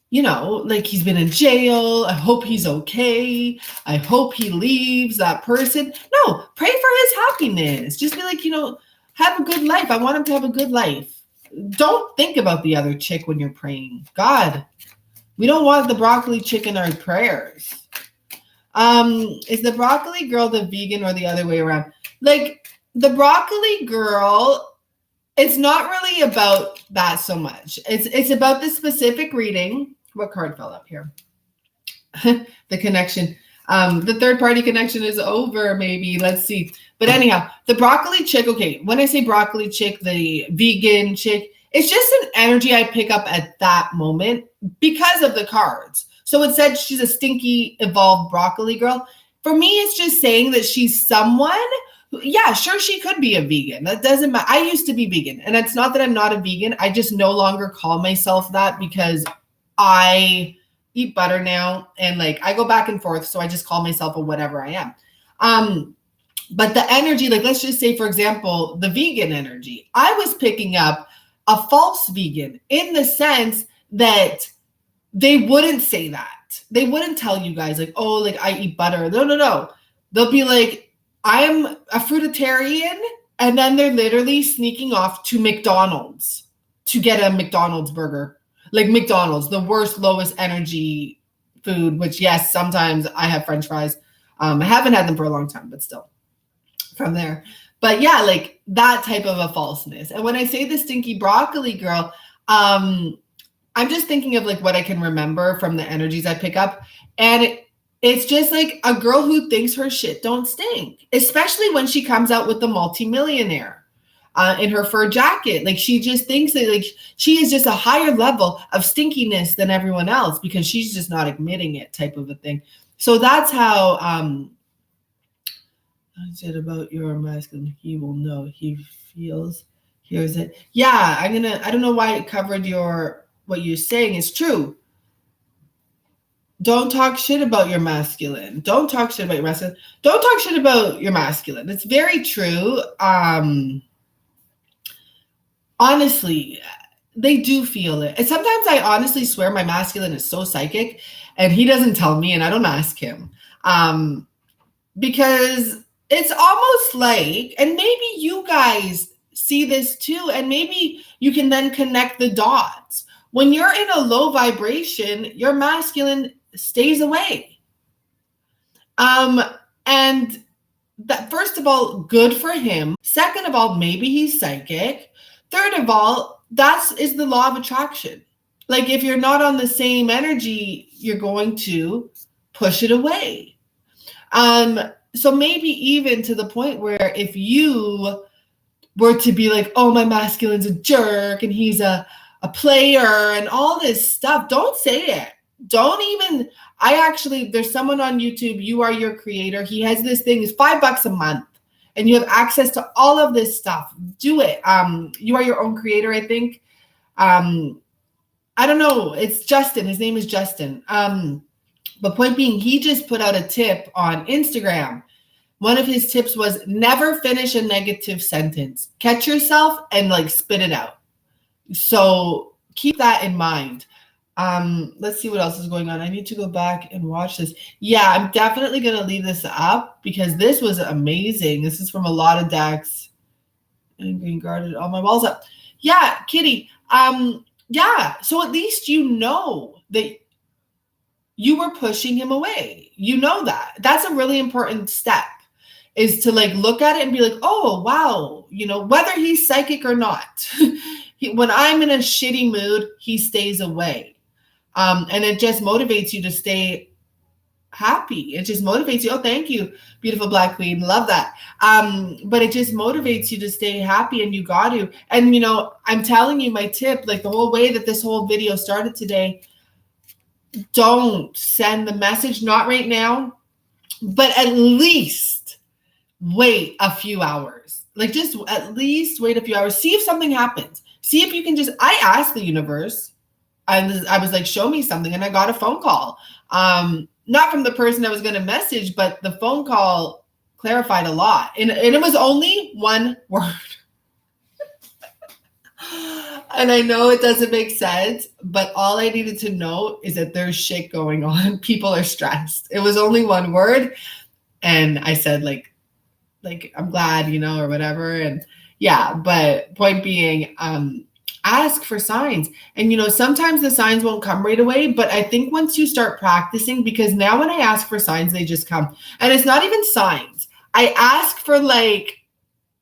like he's been in jail. I hope he's okay. I hope he leaves that person. No, pray for his happiness. Just be like, have a good life. I want him to have a good life. Don't think about the other chick when you're praying. God, we don't want the broccoli chick in our prayers. Is the broccoli girl the vegan or the other way around? Like, the broccoli girl, it's not really about that so much. It's about the specific reading. What card fell up here? The connection. The third party connection is over, maybe. Let's see. But anyhow, the broccoli chick, okay, when I say broccoli chick, the vegan chick, it's just an energy I pick up at that moment because of the cards. So it said she's a stinky, evolved broccoli girl. For me, it's just saying that she's someone. Yeah, sure, she could be a vegan. That doesn't matter. I used to be vegan. And it's not that I'm not a vegan. I just no longer call myself that because I eat butter now. And like, I go back and forth. So I just call myself a whatever I am. But the energy, like, let's just say, for example, the vegan energy, I was picking up a false vegan in the sense that they wouldn't say that. They wouldn't tell you guys like, oh, like I eat butter. No. They'll be like, I'm a fruitarian. And then they're literally sneaking off to McDonald's to get a McDonald's burger. Like McDonald's, the worst, lowest energy food, which yes, sometimes I have French fries. I haven't had them for a long time, but still from there. But yeah, like that type of a falseness. And when I say the stinky broccoli girl, I'm just thinking of like what I can remember from the energies I pick up. And it's just like a girl who thinks her shit don't stink, especially when she comes out with the multimillionaire in her fur jacket. Like she just thinks that like she is just a higher level of stinkiness than everyone else because she's just not admitting it type of a thing. So that's how I said about your masculine, he will know, he feels, hears it. Yeah, I don't know why it covered what you're saying is true. Don't talk shit about your masculine. Don't talk shit about your masculine. Don't talk shit about your masculine. It's very true. Honestly, they do feel it. And sometimes I honestly swear my masculine is so psychic and he doesn't tell me and I don't ask him. Because it's almost like, and maybe you guys see this too, and maybe you can then connect the dots. When you're in a low vibration, your masculine stays away. And that, first of all, good for him. Second of all, maybe he's psychic. Third of all, that is the law of attraction. Like if you're not on the same energy, you're going to push it away. So maybe even to the point where if you were to be like, oh, my masculine's a jerk and he's a player and all this stuff, don't say it. Don't even, there's someone on YouTube, You Are Your Creator. He has this thing, it's $5 a month and you have access to all of this stuff. Do it. You Are Your Own Creator, I think. I don't know. It's Justin. His name is Justin. But point being, he just put out a tip on Instagram. One of his tips was never finish a negative sentence. Catch yourself and like spit it out. So keep that in mind. Let's see what else is going on. I need to go back and watch this. Yeah, I'm definitely going to leave this up because this was amazing. This is from a lot of decks. And green guarded all my walls up. Yeah, Kitty, Yeah. So at least you know that you were pushing him away. You know that. That's a really important step, is to like look at it and be like, oh, wow, you know, whether he's psychic or not. When I'm in a shitty mood, he stays away. And it just motivates you to stay happy. It just motivates you. Oh, thank you, beautiful Black Queen. Love that. But it just motivates you to stay happy, and you got to. And, you know, I'm telling you my tip, like the whole way that this whole video started today, don't send the message, not right now, but at least wait a few hours. Like just at least wait a few hours. See if something happens. See if you can just, I asked the universe, I was like, show me something. And I got a phone call. Not from the person I was going to message, but the phone call clarified a lot. And it was only one word. And I know it doesn't make sense, but all I needed to know is that there's shit going on. People are stressed. It was only one word. And I said, like, I'm glad, you know, or whatever. And yeah, but point being, ask for signs. And, you know, sometimes the signs won't come right away, but I think once you start practicing, because now when I ask for signs, they just come. And it's not even signs. I ask for, like,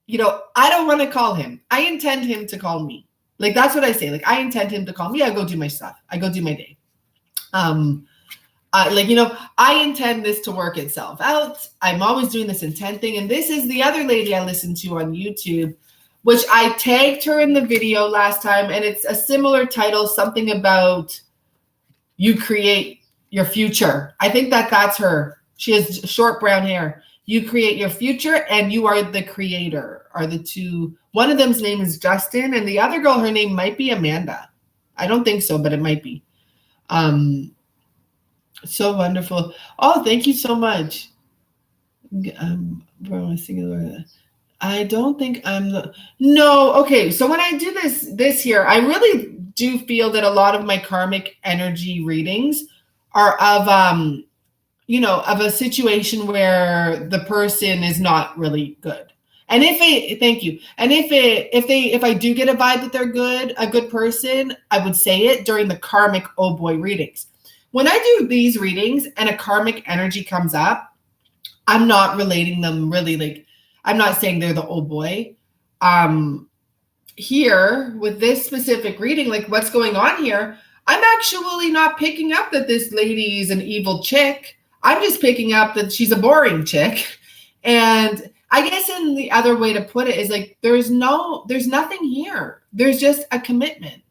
you know, I don't want to call him. I intend him to call me. Like, that's what I say. Like, I intend him to call me. I go do my stuff. I go do my day. Like, you know, I intend this to work itself out. I'm always doing this intent thing. And this is the other lady I listened to on YouTube, which I tagged her in the video last time. And it's a similar title, something about you create your future. I think that's her. She has short brown hair. You create your future and you are the creator, are the two. One of them's name is Justin, and the other girl, her name might be Amanda. I don't think so, but it might be. So wonderful. Oh, thank you so much. I don't think I'm the, no. Okay. So when I do this here, I really do feel that a lot of my karmic energy readings are of, you know, of a situation where the person is not really good. And thank you. And if I do get a vibe that they're good, a good person, I would say it during the karmic oh boy readings. When I do these readings and a karmic energy comes up, I'm not relating them really, like, I'm not saying they're the oh boy. Here with this specific reading, like what's going on here, I'm actually not picking up that this lady is an evil chick. I'm just picking up that she's a boring chick. And I guess in the other way to put it is like, there's nothing here. There's just a commitment.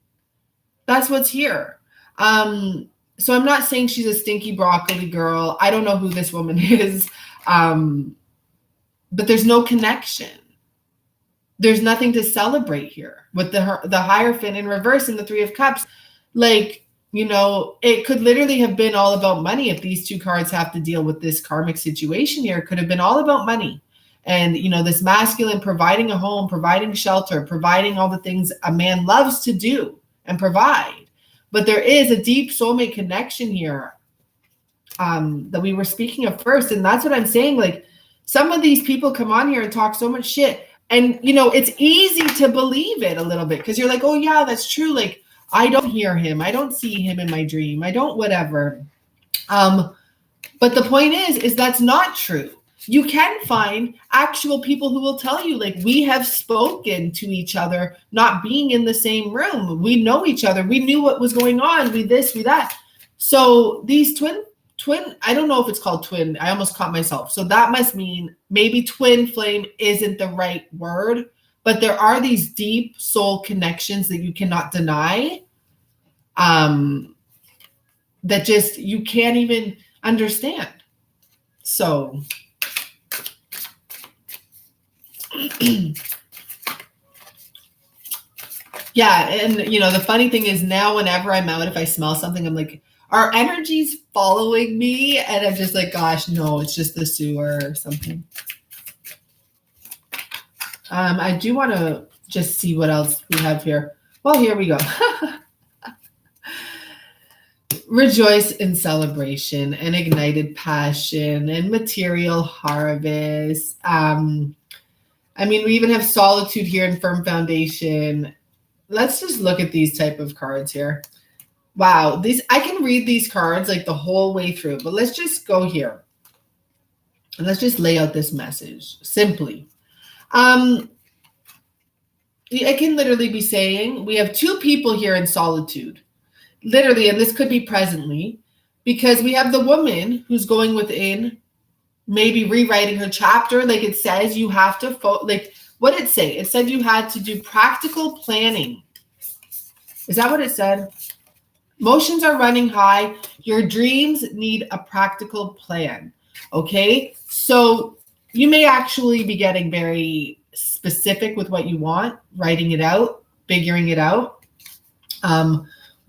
That's what's here. So I'm not saying she's a stinky broccoli girl. I don't know who this woman is. But there's no connection. There's nothing to celebrate here with the Hierophant in reverse and the Three of Cups. Like, you know, it could literally have been all about money. If these two cards have to deal with this karmic situation here, it could have been all about money. And, you know, this masculine providing a home, providing shelter, providing all the things a man loves to do and provide. But there is a deep soulmate connection here that we were speaking of first. And that's what I'm saying. Like, some of these people come on here and talk so much shit. And, you know, it's easy to believe it a little bit because you're like, oh, yeah, that's true. Like, I don't hear him. I don't see him in my dream. I don't whatever. But the point is that's not true. You can find actual people who will tell you, like, we have spoken to each other, not being in the same room. We know each other. We knew what was going on. We this, we that. So these twin, I don't know if it's called twin. I almost caught myself. So that must mean maybe twin flame isn't the right word, but there are these deep soul connections that you cannot deny, that just, you can't even understand. So yeah. And, you know, the funny thing is now whenever I'm out, if I smell something, I'm like, are energies following me? And I'm just like, gosh, no, it's just the sewer or something. I do want to just see what else we have here. Well, here we go. Rejoice in celebration and ignited passion and material harvest. I mean, we even have solitude here in firm foundation. let's just look at these type of cards here. Wow, these, I can read these cards like the whole way through, but let's just go here. And let's just lay out this message simply. I can literally be saying we have two people here in solitude. Literally, and this could be presently, because we have the woman who's going within, maybe rewriting her chapter. Like it says you have to, like what did it say? It said you had to do practical planning. Is that what it said? Emotions are running high. Your dreams need a practical plan. Okay, so you may actually be getting very specific with what you want, writing it out, figuring it out.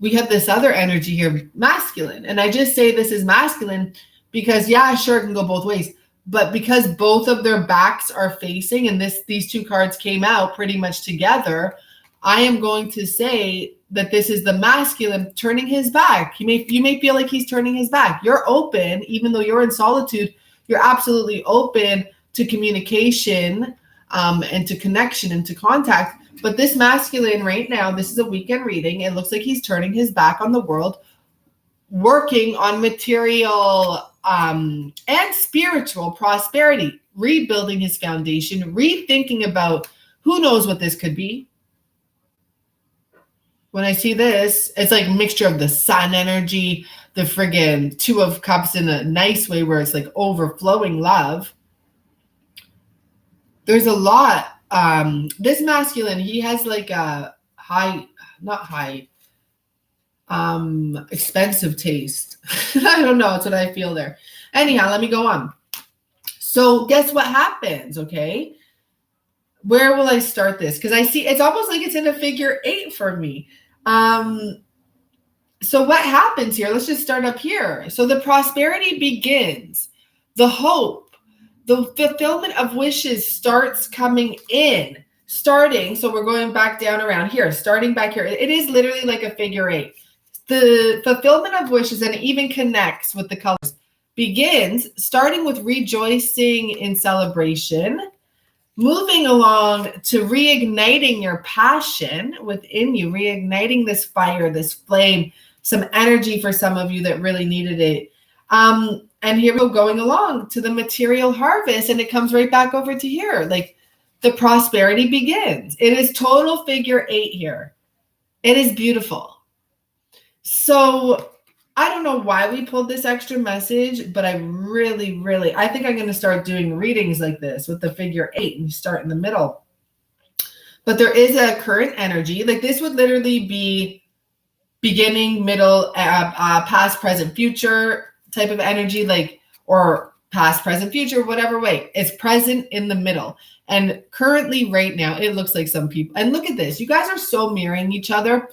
We have this other energy here, masculine. And I just say this is masculine because, yeah, sure, it can go both ways. But because both of their backs are facing, and these two cards came out pretty much together, I am going to say that this is the masculine turning his back. You may feel like he's turning his back. You're open, even though you're in solitude, you're absolutely open to communication and to connection and to contact. But this masculine right now, this is a weekend reading. It looks like he's turning his back on the world, working on material and spiritual prosperity, rebuilding his foundation, rethinking about who knows what this could be. When I see this, it's like a mixture of the sun energy, the friggin' Two of Cups in a nice way where it's like overflowing love. There's a lot. This masculine, he has like a expensive taste. I don't know. It's what I feel there. Anyhow, let me go on. So guess what happens, okay? Where will I start this? Because I see it's almost like it's in a figure 8 for me. So what happens here? Let's just start up here. So the prosperity begins. The hope, the fulfillment of wishes starts coming in. Starting, so we're going back down around here, starting back here. It is literally like a figure 8. The fulfillment of wishes, and it even connects with the colors, begins starting with rejoicing in celebration, moving along to reigniting your passion within you, reigniting this fire, this flame, some energy for some of you that really needed it. And here we go, going along to the material harvest, and it comes right back over to here. Like the prosperity begins. It is total figure 8 here. It is beautiful. So I don't know why we pulled this extra message, but I really, I think I'm going to start doing readings like this with the figure 8 and start in the middle. But there is a current energy. Like this would literally be beginning, middle, past, present, future type of energy, like, or past, present, future, whatever way. It's present in the middle. And currently right now, it looks like some people, and look at this. You guys are so mirroring each other.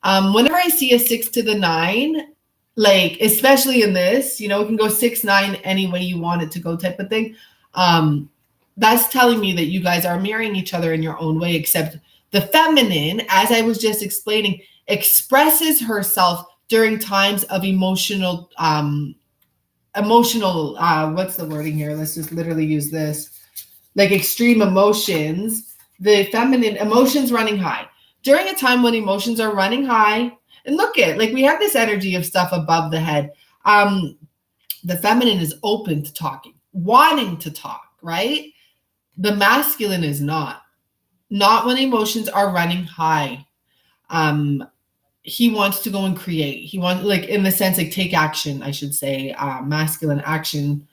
Whenever I see a 6 to the 9, like, especially in this, you know, it can go 6, 9, any way you want it to go type of thing. That's telling me that you guys are mirroring each other in your own way, except the feminine, as I was just explaining, expresses herself during times of emotional, what's the wording here? Let's just literally use this. Like extreme emotions, the feminine emotions running high. During a time when emotions are running high, and look at, like we have this energy of stuff above the head. The feminine is open to talking, wanting to talk, right? The masculine is not when emotions are running high. He wants to go and create. He wants, like, in the sense, like, take action, I should say, masculine action,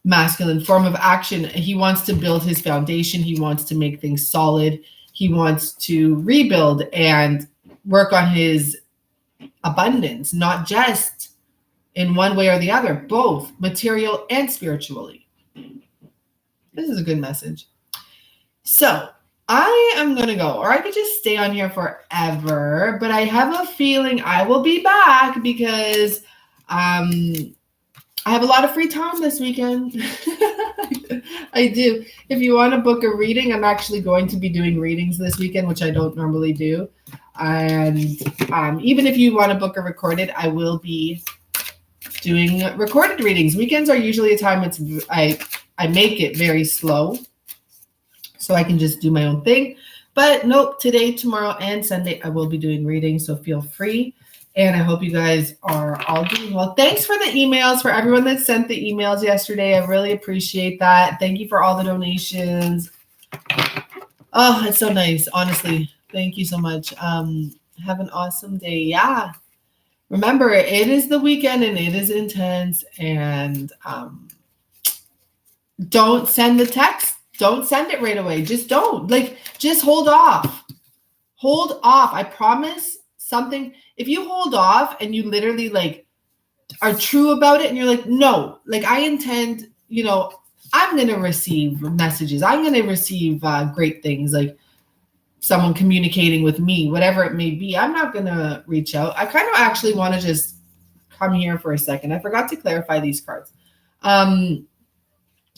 masculine form of action. He wants to build his foundation. He wants to make things solid. He wants to rebuild and work on his abundance, not just in one way or the other, both material and spiritually. This is a good message. So I am going to go, or I could just stay on here forever, but I have a feeling I will be back because I have a lot of free time this weekend. I do. If you want to book a reading, I'm actually going to be doing readings this weekend, which I don't normally do. And even if you want to book a recorded, I will be doing recorded readings. Weekends are usually a time I make it very slow, so I can just do my own thing. But nope, today, tomorrow, and Sunday, I will be doing readings. So feel free. And I hope you guys are all doing well. Thanks for the emails, for everyone that sent the emails yesterday. I really appreciate that. Thank you for all the donations. Oh, it's so nice. Honestly, thank you so much. Have an awesome day. Yeah. Remember, it is the weekend and it is intense. And don't send the text. Don't send it right away. Just don't. Just hold off. Hold off. I promise something. If you hold off and you literally are true about it and you're like, no, I intend, I'm going to receive messages. I'm going to receive great things, like someone communicating with me, whatever it may be. I'm not going to reach out. I kind of actually want to just come here for a second. I forgot to clarify these cards.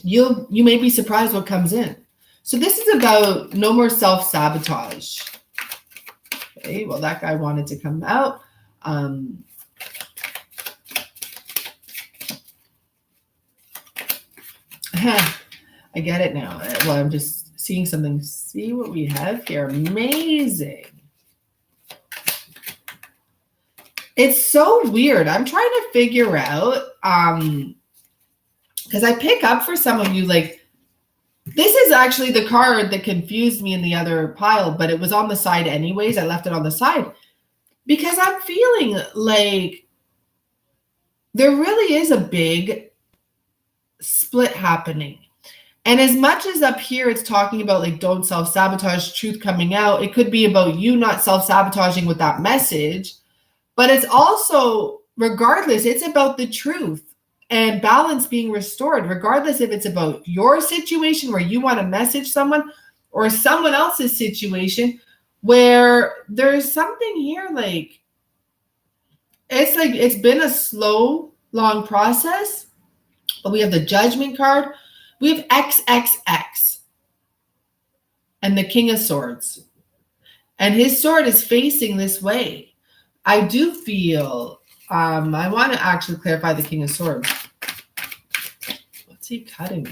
You may be surprised what comes in. So this is about no more self-sabotage. Okay, well, that guy wanted to come out. I get it now. Well, I'm just seeing something. See what we have here. Amazing. It's so weird. I'm trying to figure out, because I pick up for some of you, this is actually the card that confused me in the other pile, but it was on the side anyways. I left it on the side because I'm feeling like there really is a big split happening. And as much as up here it's talking about don't self-sabotage, truth coming out, it could be about you not self-sabotaging with that message, but it's also, regardless, it's about the truth and balance being restored, regardless if it's about your situation where you want to message someone or someone else's situation where there's something here it's been a slow, long process. But we have the Judgment card. We have XXX and the King of Swords. And his sword is facing this way. I do feel, I want to actually clarify the King of Swords. What's he cutting?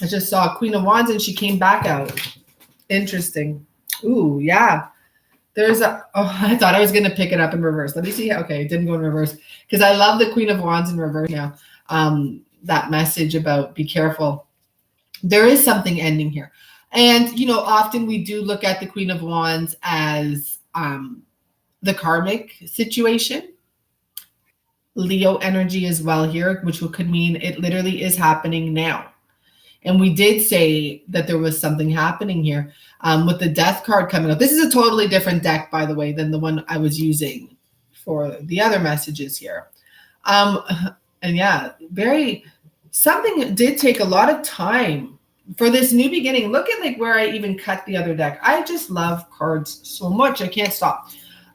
I just saw Queen of Wands and she came back out. Interesting. Ooh, yeah. I thought I was going to pick it up in reverse. Let me see. Okay, it didn't go in reverse because I love the Queen of Wands in reverse now. That message about be careful. There is something ending here. And, often we do look at the Queen of Wands as the karmic situation. Leo energy as well here, which could mean it literally is happening now. And we did say that there was something happening here with the Death card coming up. This is a totally different deck, by the way, than the one I was using for the other messages here. And yeah, something did take a lot of time for this new beginning. Look at where I even cut the other deck. I just love cards so much. I can't stop.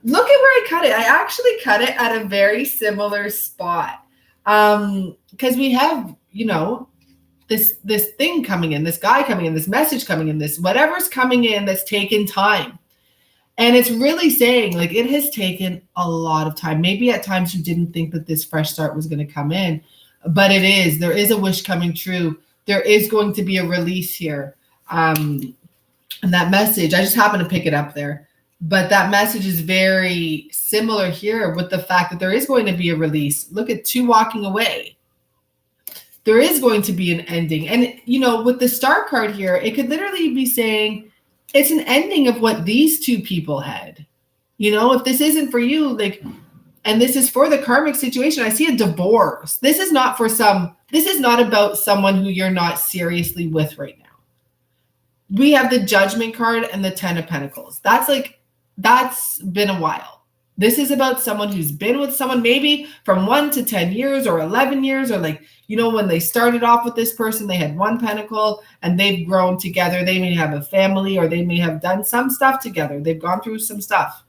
Look at where I cut it. I actually cut it at a very similar spot because we have, this thing coming in, this guy coming in, this message coming in, this whatever's coming in that's taken time. And it's really saying it has taken a lot of time. Maybe at times you didn't think that this fresh start was going to come in, but it is. There is a wish coming true. There is going to be a release here. And that message, I just happened to pick it up there. But that message is very similar here with the fact that there is going to be a release. Look at 2 walking away. There is going to be an ending. And, with the Star card here, it could literally be saying it's an ending of what these 2 people had. If this isn't for you, and this is for the karmic situation, I see a divorce. This is not about someone who you're not seriously with right now. We have the Judgment card and the 10 of Pentacles. That's been a while. This is about someone who's been with someone maybe from 1 to 10 years or 11 years, or when they started off with this person, they had 1 pentacle and they've grown together. They may have a family or they may have done some stuff together. They've gone through some stuff.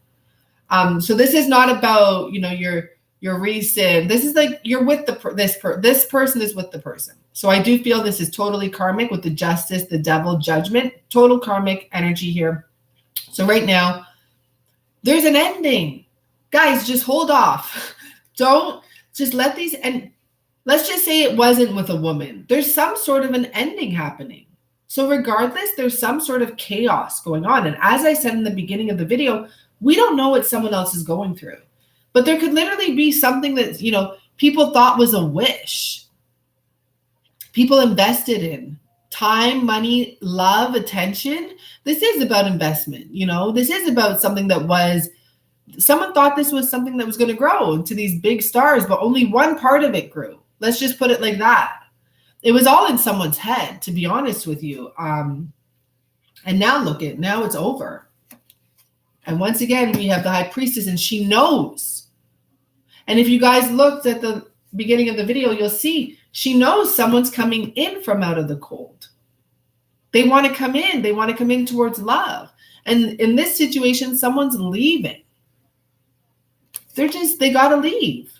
So this is not about, your recent, this is you're with this person is with the person. So I do feel this is totally karmic with the Justice, the Devil, Judgment, total karmic energy here. So right now, there's an ending. Guys, just hold off. Don't just let these, and let's just say it wasn't with a woman. There's some sort of an ending happening. So regardless, there's some sort of chaos going on. And as I said in the beginning of the video, we don't know what someone else is going through. But there could literally be something that, people thought was a wish. People invested in time, money, love, attention. This is about investment. This is about something that someone thought this was something that was going to grow into these big stars, but only one part of it grew. Let's just put it like that. It was all in someone's head, to be honest with you. And now now it's over. And once again, we have the high priestess, and she knows. And if you guys looked at the beginning of the video, you'll see she knows someone's coming in from out of the cold. They want to come in. They want to come in towards love. And in this situation, someone's leaving. They got to leave.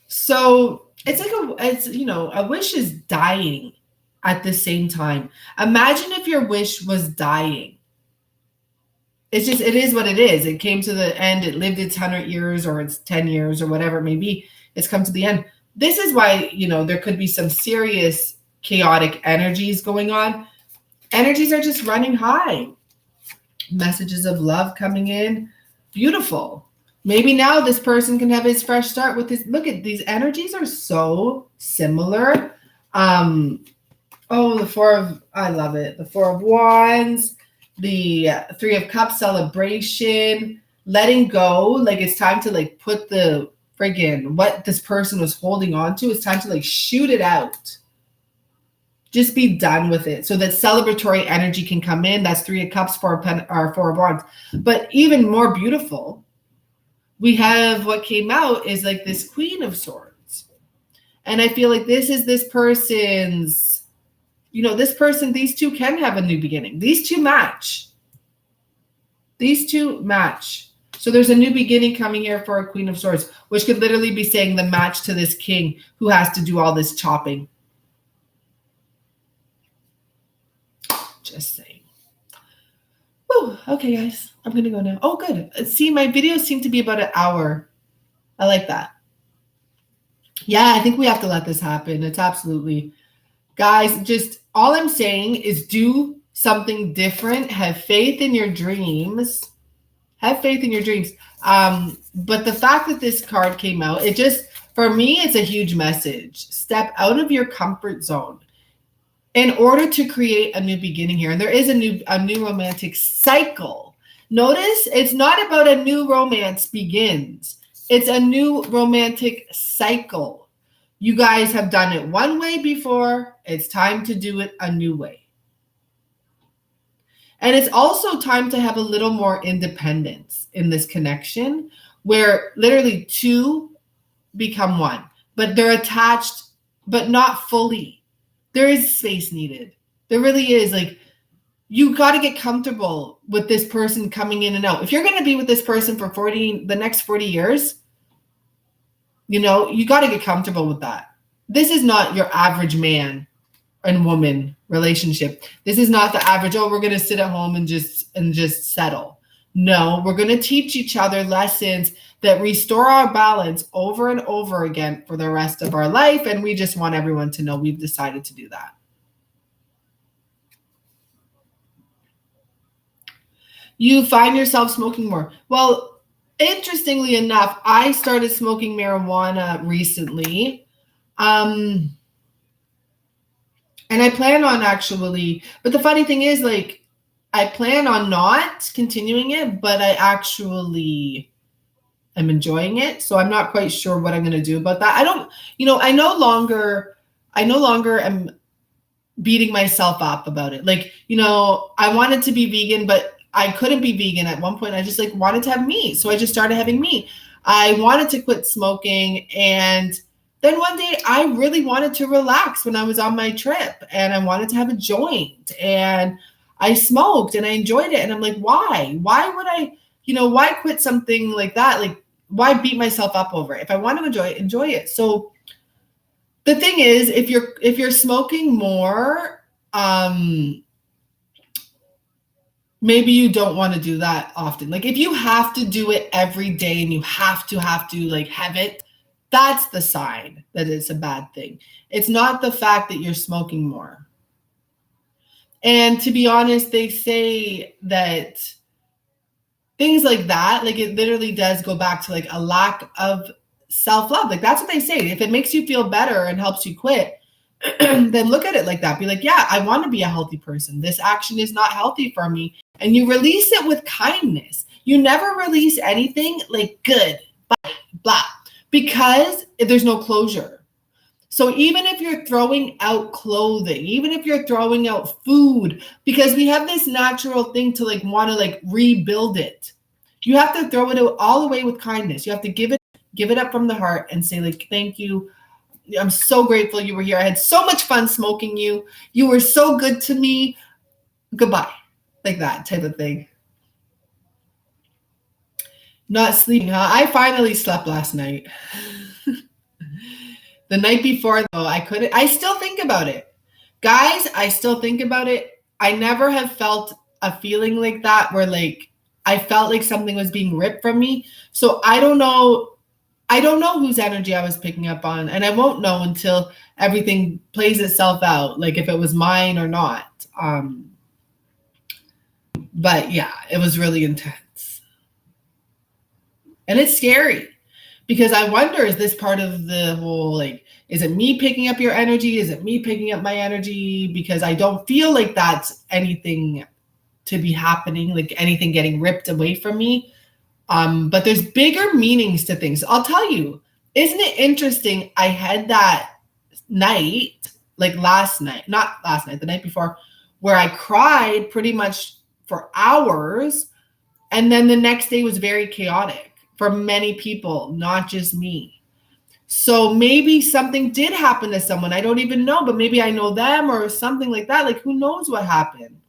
So it's like a wish is dying at the same time. Imagine if your wish was dying. It is what it is. It came to the end. It lived its 100 years or its 10 years or whatever it may be. It's come to the end. This is why, there could be some serious chaotic energies going on. Energies are just running high. Messages of love coming in. Beautiful. Maybe now this person can have his fresh start with his. Look at these energies are so similar. I love it. The Four of Wands, the Three of Cups celebration, letting go. Like it's time to put the friggin' what this person was holding on to. It's time to shoot it out. Just be done with it so that celebratory energy can come in. That's Three of Cups, Four of Wands. But even more beautiful, we have what came out is this Queen of Swords. And I feel like this is this person's, these two can have a new beginning. These two match. So there's a new beginning coming here for a Queen of Swords, which could literally be saying the match to this king who has to do all this chopping. Just saying. Oh, okay, guys. I'm going to go now. Oh, good. See, my videos seem to be about an hour. I like that. Yeah, I think we have to let this happen. It's absolutely. Guys, just all I'm saying is do something different. Have faith in your dreams. Have faith in your dreams. But the fact that this card came out, for me, it's a huge message. Step out of your comfort zone in order to create a new beginning here. And there is a new romantic cycle. Notice it's not about a new romance begins. It's a new romantic cycle. You guys have done it one way before. It's time to do it a new way. And it's also time to have a little more independence in this connection where literally two become one, but they're attached, but not fully. There is space needed. There really is. You got to get comfortable with this person coming in and out. If you're going to be with this person for the next 40 years, you got to get comfortable with that. This is not your average man and woman relationship. This is not the average, we're going to sit at home and just settle. No, we're going to teach each other lessons that restore our balance over and over again for the rest of our life. And we just want everyone to know we've decided to do that. You find yourself smoking more. Well, interestingly enough, I started smoking marijuana recently. And I plan on but the funny thing is I plan on not continuing it, but I actually am enjoying it. So I'm not quite sure what I'm going to do about that. I no longer am beating myself up about it. I wanted to be vegan, but I couldn't be vegan at one point. I just wanted to have meat. So I just started having meat. I wanted to quit smoking. And then one day I really wanted to relax when I was on my trip and I wanted to have a joint and I smoked and I enjoyed it. And I'm like, why? Why would I, why quit something like that? Why beat myself up over it? If I want to enjoy it. So the thing is, if you're smoking more, maybe you don't want to do that often. If you have to do it every day and you have to have it, That's the sign that it's a bad thing. It's not the fact that you're smoking more. And to be honest, they say that things like that, like it literally does go back to like a lack of self-love. Like that's what they say. If it makes you feel better and helps you quit, then look at it like that. Be like, yeah, I want to be a healthy person. This action is not healthy for me. And you release it with kindness. You never release anything like good, blah, blah, because there's no closure. So even if you're throwing out clothing, even if you're throwing out food, because we have this natural thing to like want to like rebuild it, you have to throw it out all the way with kindness. You have to give it up from the heart and say like, thank you. I'm so grateful you were here. I had so much fun smoking you. You were so good to me. Goodbye. Like that type of thing. Not sleeping, huh? I finally slept last night. The night before, though, I couldn't. I still think about it. Guys, I still think about it. I never have felt a feeling like that where like I felt like something was being ripped from me. So I don't know whose energy I was picking up on, and I won't know until everything plays itself out, like if it was mine or not. But yeah, it was really intense. And it's scary because I wonder, is this part of the whole, like, is it me picking up your energy? Is it me picking up my energy? Because I don't feel like that's anything to be happening, like anything getting ripped away from me. But there's bigger meanings to things. I'll tell you, isn't it interesting? I had that night, like not last night, the night before, where I cried pretty much for hours. And then the next day was very chaotic for many people, not just me. So maybe something did happen to someone. I don't even know, but maybe I know them or something like that. Like, who knows what happened?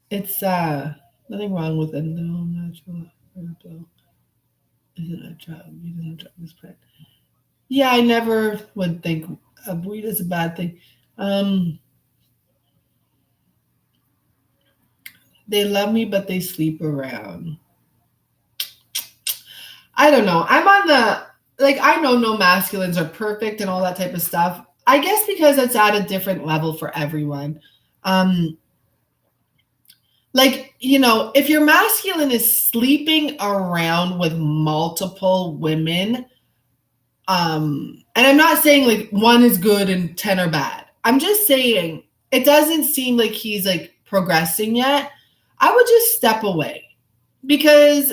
It's nothing wrong with it. No, natural. Isn't a job? You didn't drop this plant. Yeah, I never would think weed is a bad thing. They love me, but they sleep around. I don't know. I'm on the, like, I know no masculines are perfect and all that type of stuff. I guess because it's at a different level for everyone. Like, you know, if your masculine is sleeping around with multiple women, and I'm not saying like one is good and 10 are bad. I'm just saying it doesn't seem like he's like progressing yet. I would just step away because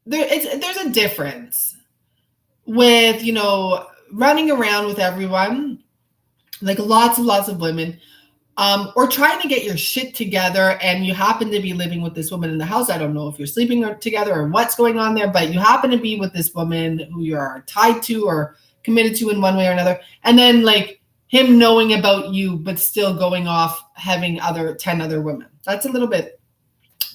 there's a difference with, you know, running around with everyone, like lots of women, or trying to get your shit together and you happen to be living with this woman in the house. I don't know if you're sleeping together or what's going on there, but you happen to be with this woman who you're tied to or committed to in one way or another. And then like him knowing about you, but still going off having 10 other women. That's a little bit,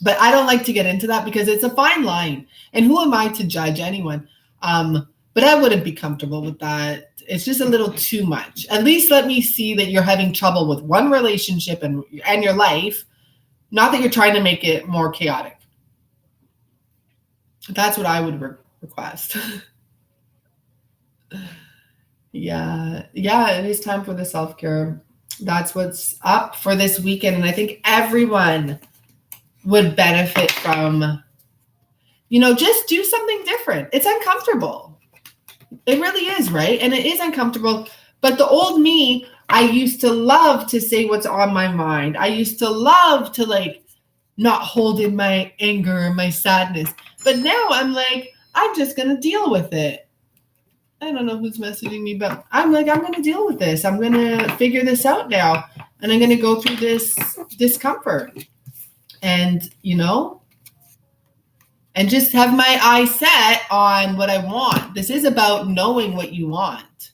but I don't like to get into that because it's a fine line. And who am I to judge anyone? But I wouldn't be comfortable with that. It's just a little too much. At least let me see that you're having trouble with one relationship and your life, not that you're trying to make it more chaotic. That's what I would request. Yeah, it is time for the self-care. That's what's up for this weekend. And I think everyone would benefit from, you know, just do something different. It's uncomfortable. It really is, right? And it is uncomfortable. But the old me, I used to love to say what's on my mind. I used to love to like not hold in my anger and my sadness. But now I'm like, I'm just going to deal with it. I don't know who's messaging me, but I'm like, I'm going to deal with this. I'm going to figure this out now. And I'm going to go through this discomfort. And, you know, and just have my eyes set on what I want. This is about knowing what you want.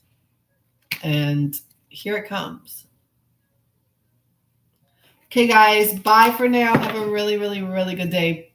And here it comes. Okay, guys, bye for now. Have a really, really, really good day.